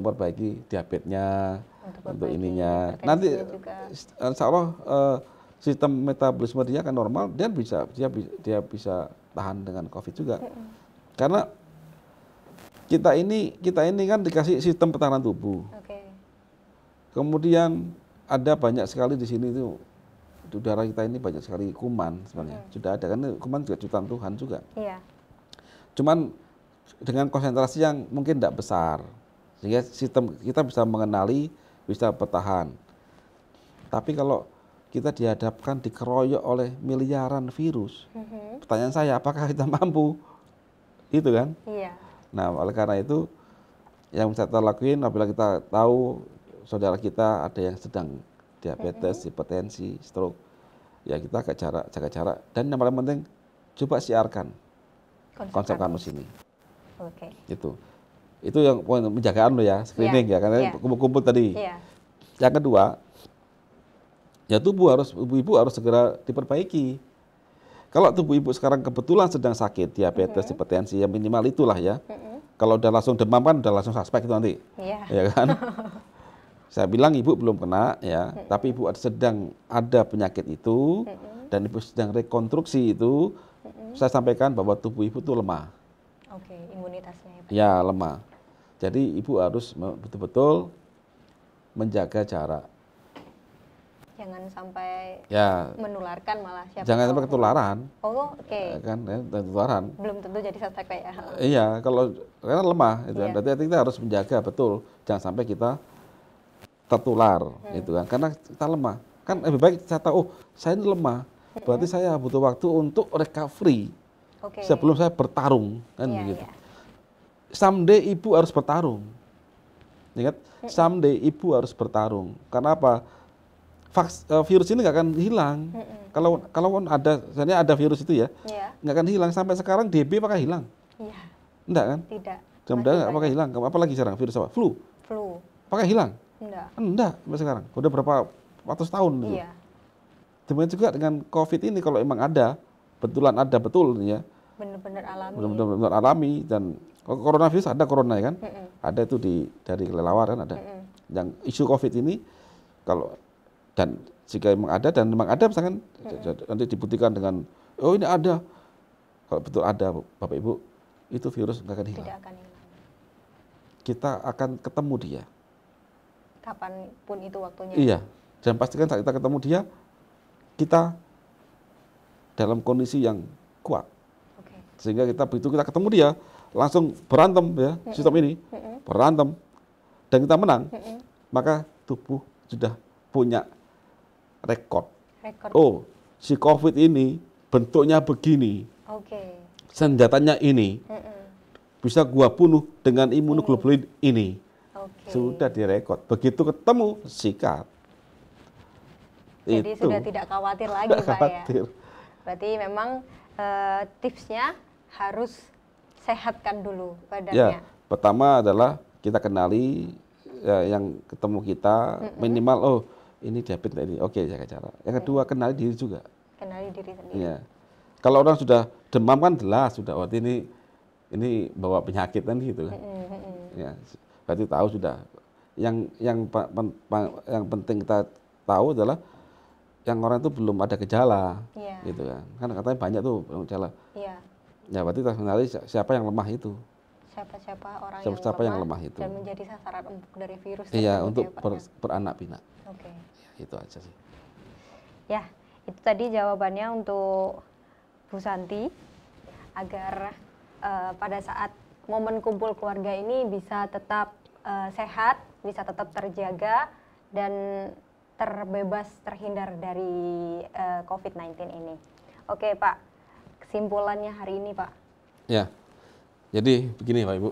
memperbaiki diabetesnya, untuk ininya. Nanti insya Allah sistem metabolisme dia akan normal, dia bisa tahan dengan COVID juga. Karena kita ini kan dikasih sistem pertahanan tubuh. Kemudian ada banyak sekali di sini itu di udara kita ini banyak sekali kuman sebenarnya. Sudah ada kan kuman juga ciptaan Tuhan juga. Cuman dengan konsentrasi yang mungkin tidak besar, sehingga sistem kita bisa mengenali, bisa bertahan. Tapi kalau kita dihadapkan dikeroyok oleh miliaran virus, pertanyaan saya apakah kita mampu itu kan. Iya. Nah, oleh karena itu yang bisa kita lakuin apabila kita tahu saudara kita ada yang sedang diabetes, hipertensi, stroke, ya kita jaga jarak dan yang paling penting coba siarkan konsep Karnus ini. Oke. Itu yang poin penjagaan lo ya, screening ya, karena kumpul-kumpul tadi. Yang kedua, ya ibu-ibu harus segera diperbaiki. Kalau tubuh ibu sekarang kebetulan sedang sakit, diabetes, hipertensi, ya minimal itulah ya. Kalau udah langsung demam kan udah langsung suspek itu nanti, ya kan? Saya bilang ibu belum kena ya, tapi ibu sedang ada penyakit itu dan ibu sedang rekonstruksi itu. Saya sampaikan bahwa tubuh ibu itu lemah. Oke, imunitasnya ya, Pak. Ya, lemah. Jadi ibu harus betul-betul menjaga jarak. Jangan sampai menularkan malah siapa. Jangan sampai ketularan. Oh, oke. Kan, ketularan. Belum tentu jadi suspek Pak ya. Iya, karena lemah itu kan. Berarti kita harus menjaga betul, jangan sampai kita tertular gitu kan. Karena kita lemah. Kan lebih baik saya tahu, oh, saya ini lemah. Berarti saya butuh waktu untuk recovery. Sebelum saya bertarung kan begitu. Someday ibu harus bertarung. Ingat, someday ibu harus bertarung. Karena apa? Virus ini nggak akan hilang. Kalau ada, misalnya ada virus itu ya, nggak akan hilang. Sampai sekarang DB apakah hilang? Iya. Enggak kan? Tidak. Mudah-mudahan apakah hilang? Apalagi sekarang virus apa? Flu. Apakah hilang? Enggak sampai sekarang. Udah berapa ratus tahun gitu. Iya. Demikian juga dengan COVID ini, kalau emang ada, betul ya. Benar-benar alami. Benar-benar alami. Dan coronavirus ada corona ya kan? Ada itu dari kelelawar kan ada. Yang isu COVID ini dan jika emang ada misalkan nanti dibuktikan dengan oh ini ada. Kalau betul ada Bapak Ibu, itu virus nggak akan hilang. Tidak akan hilang. Kita akan ketemu dia. Kapanpun itu waktunya. Iya. Dan pastikan saat kita ketemu dia, kita dalam kondisi yang kuat. Sehingga begitu kita ketemu dia, langsung berantem ya, sistem ini, berantem, dan kita menang, maka tubuh sudah punya rekod. Oh, si COVID ini bentuknya begini, senjatanya ini, bisa gua bunuh dengan imunoglobulin ini. Sudah direkod. Begitu ketemu, sikat. Jadi sudah tidak khawatir lagi Pak ya. Berarti memang tipsnya harus sehatkan dulu badannya. Ya, pertama adalah kita kenali yang ketemu kita, minimal oh ini diabetes ini, oke jaga jarak. Yang kedua kenali diri juga. Kenali diri sendiri. Ya. Kalau orang sudah demam kan jelas sudah ini bawa penyakit kan gitu kan. Ya, berarti tahu sudah. Yang penting kita tahu adalah yang orang itu belum ada gejala, gitu kan. Kan katanya banyak tuh gejala. Ya berarti kita kenali siapa yang lemah itu. Siapa yang lemah itu. Dan menjadi sasaran empuk dari virus. Iya, untuk beranak pinak. Ya, itu aja sih. Ya, itu tadi jawabannya untuk Bu Santi agar pada saat momen kumpul keluarga ini bisa tetap sehat, bisa tetap terjaga dan terbebas terhindar dari COVID-19 ini. Oke Pak, kesimpulannya hari ini Pak. Ya, jadi begini Pak Ibu,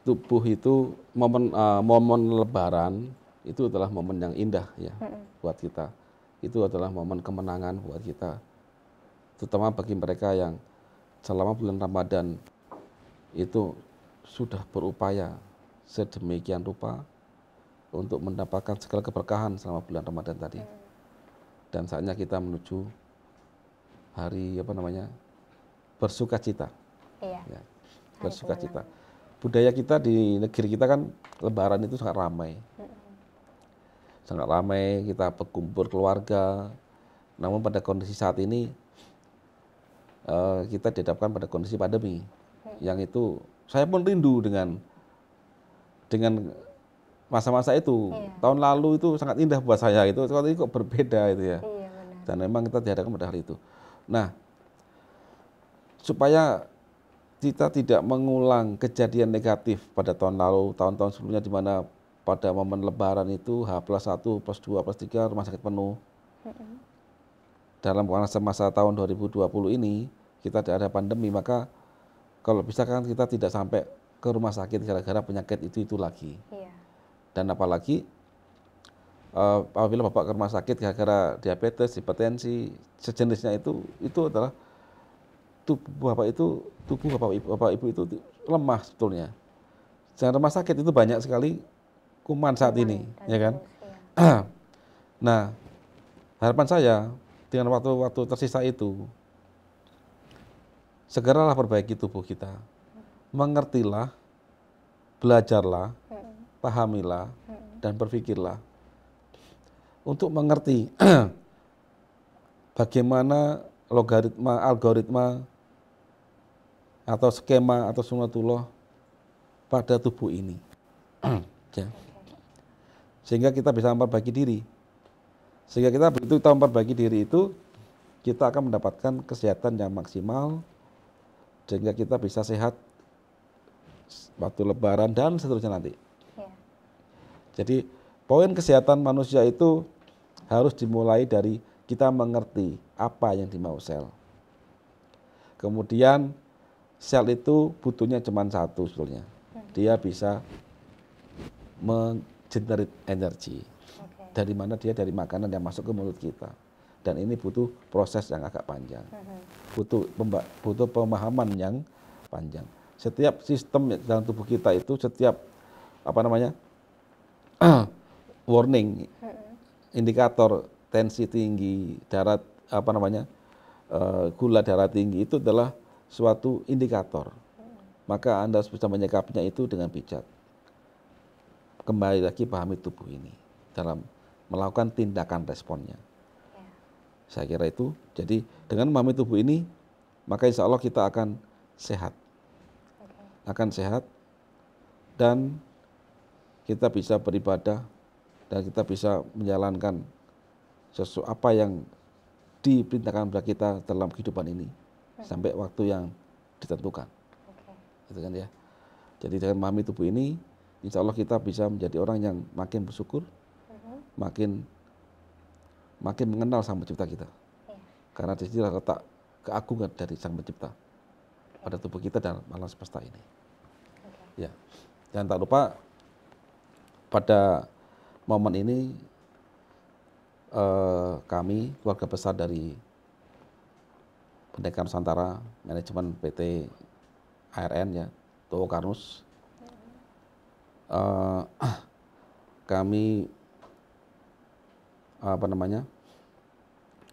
tubuh itu momen Lebaran itu adalah momen yang indah ya buat kita. Itu adalah momen kemenangan buat kita, terutama bagi mereka yang selama bulan Ramadan itu sudah berupaya sedemikian rupa untuk mendapatkan segala keberkahan selama bulan Ramadan tadi. Dan saatnya kita menuju hari bersukacita. Iya. Ya, bersukacita. Budaya kita di negeri kita kan Lebaran itu sangat ramai. Sangat ramai, kita berkumpul keluarga. Namun pada kondisi saat ini kita dihadapkan pada kondisi pandemi. Yang itu saya pun rindu dengan masa-masa itu. Tahun lalu itu sangat indah buat saya itu. Tahun ini kok berbeda itu ya. Dan memang kita dihadapkan pada hal itu. Nah, supaya kita tidak mengulang kejadian negatif pada tahun lalu, tahun-tahun sebelumnya di mana pada momen Lebaran itu H+1, +2, +3 rumah sakit penuh. dalam masa tahun 2020 ini kita ada pandemi, maka kalau bisa kan kita tidak sampai ke rumah sakit gara-gara penyakit itu lagi. Iya. Dan apalagi apabila Bapak ke rumah sakit gara-gara diabetes, hipertensi, sejenisnya itu adalah tubuh Bapak Ibu itu lemah sebetulnya. Jangan rumah sakit itu banyak sekali kuman saat ini, ya kan? Iya. Nah, harapan saya dengan waktu-waktu tersisa itu, segeralah perbaiki tubuh kita. Mengertilah, belajarlah, pahamilah, dan berpikirlah. Untuk mengerti bagaimana algoritma, atau skema, atau sunatullah pada tubuh ini. Ya. Sehingga kita bisa memperbaiki diri. Sehingga kita begitu kita memperbaiki diri itu, kita akan mendapatkan kesehatan yang maksimal, sehingga kita bisa sehat waktu lebaran dan seterusnya nanti. Ya. Jadi poin kesehatan manusia itu harus dimulai dari kita mengerti apa yang dimau sel. Kemudian sel itu butuhnya cuma satu sebetulnya. Dia bisa mengenerate energi. Dari mana dia? Dari makanan yang masuk ke mulut kita. Dan ini butuh proses yang agak panjang. Butuh pemahaman yang panjang. Setiap sistem dalam tubuh kita itu, setiap warning, indikator tensi tinggi, gula darah tinggi, itu adalah suatu indikator. Maka Anda harus bisa menyikapinya itu dengan bijak. Kembali lagi pahami tubuh ini dalam melakukan tindakan responnya. Saya kira itu. Jadi dengan memahami tubuh ini, maka insya Allah kita akan sehat. Akan sehat, dan kita bisa beribadah, dan kita bisa menjalankan sesuatu apa yang diperintahkan kepada kita dalam kehidupan ini sampai waktu yang ditentukan. Gitu kan ya. Jadi dengan memahami tubuh ini, insya Allah kita bisa menjadi orang yang makin bersyukur, makin mengenal Sang Pencipta kita. Karena di sini letak keagungan dari Sang Pencipta pada tubuh kita dan alam semesta ini. Ya. Dan tak lupa pada momen ini kami keluarga besar dari Pendidikan Nusantara, manajemen PT ARN ya, TOO Karnus, kami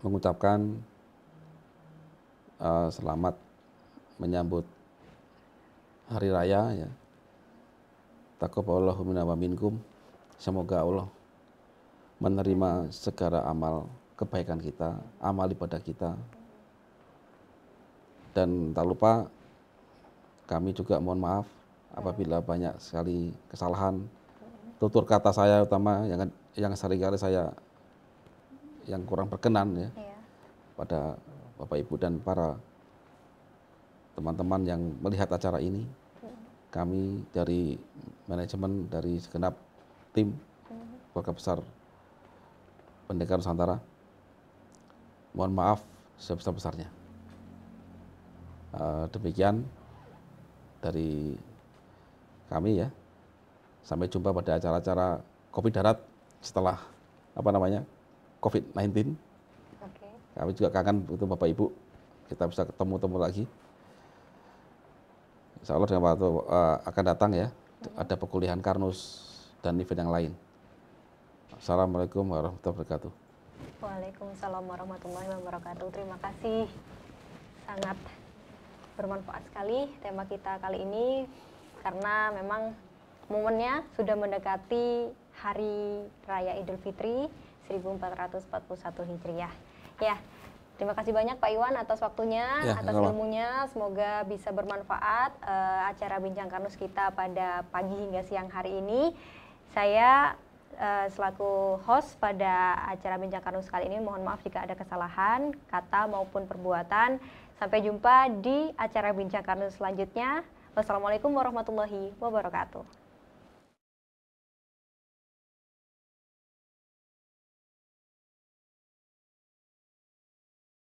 mengucapkan selamat menyambut hari raya ya. Taqabbalallahu minna wa minkum. Semoga Allah menerima segala amal kebaikan kita, amal ibadah kita. Dan tak lupa kami juga mohon maaf apabila banyak sekali kesalahan, tutur kata saya utama yang seringkali saya yang kurang berkenan ya, pada Bapak Ibu dan para teman-teman yang melihat acara ini. Kami dari manajemen, dari segenap tim keluarga besar Pendidikan Nusantara, mohon maaf sebesar-besarnya. Demikian dari kami ya. Sampai jumpa pada acara-acara Kopi Darat setelah COVID-19. Kami juga kangen untuk Bapak Ibu, kita bisa ketemu lagi. Insya Allah dengan waktu akan datang ya, ada perkuliahan Karnus dan event yang lain. Assalamualaikum warahmatullahi wabarakatuh. Waalaikumsalam warahmatullahi wabarakatuh. Terima kasih, sangat bermanfaat sekali tema kita kali ini, karena memang momennya sudah mendekati Hari Raya Idul Fitri 1441 Hijriah. Ya, terima kasih banyak Pak Iwan atas waktunya, atas ilmunya. Semoga bisa bermanfaat acara Bincang Karnus kita pada pagi hingga siang hari ini. Saya selaku host pada acara Bincang Karnus kali ini, mohon maaf jika ada kesalahan kata maupun perbuatan. Sampai jumpa di acara Bincang Karnus selanjutnya. Wassalamualaikum warahmatullahi wabarakatuh.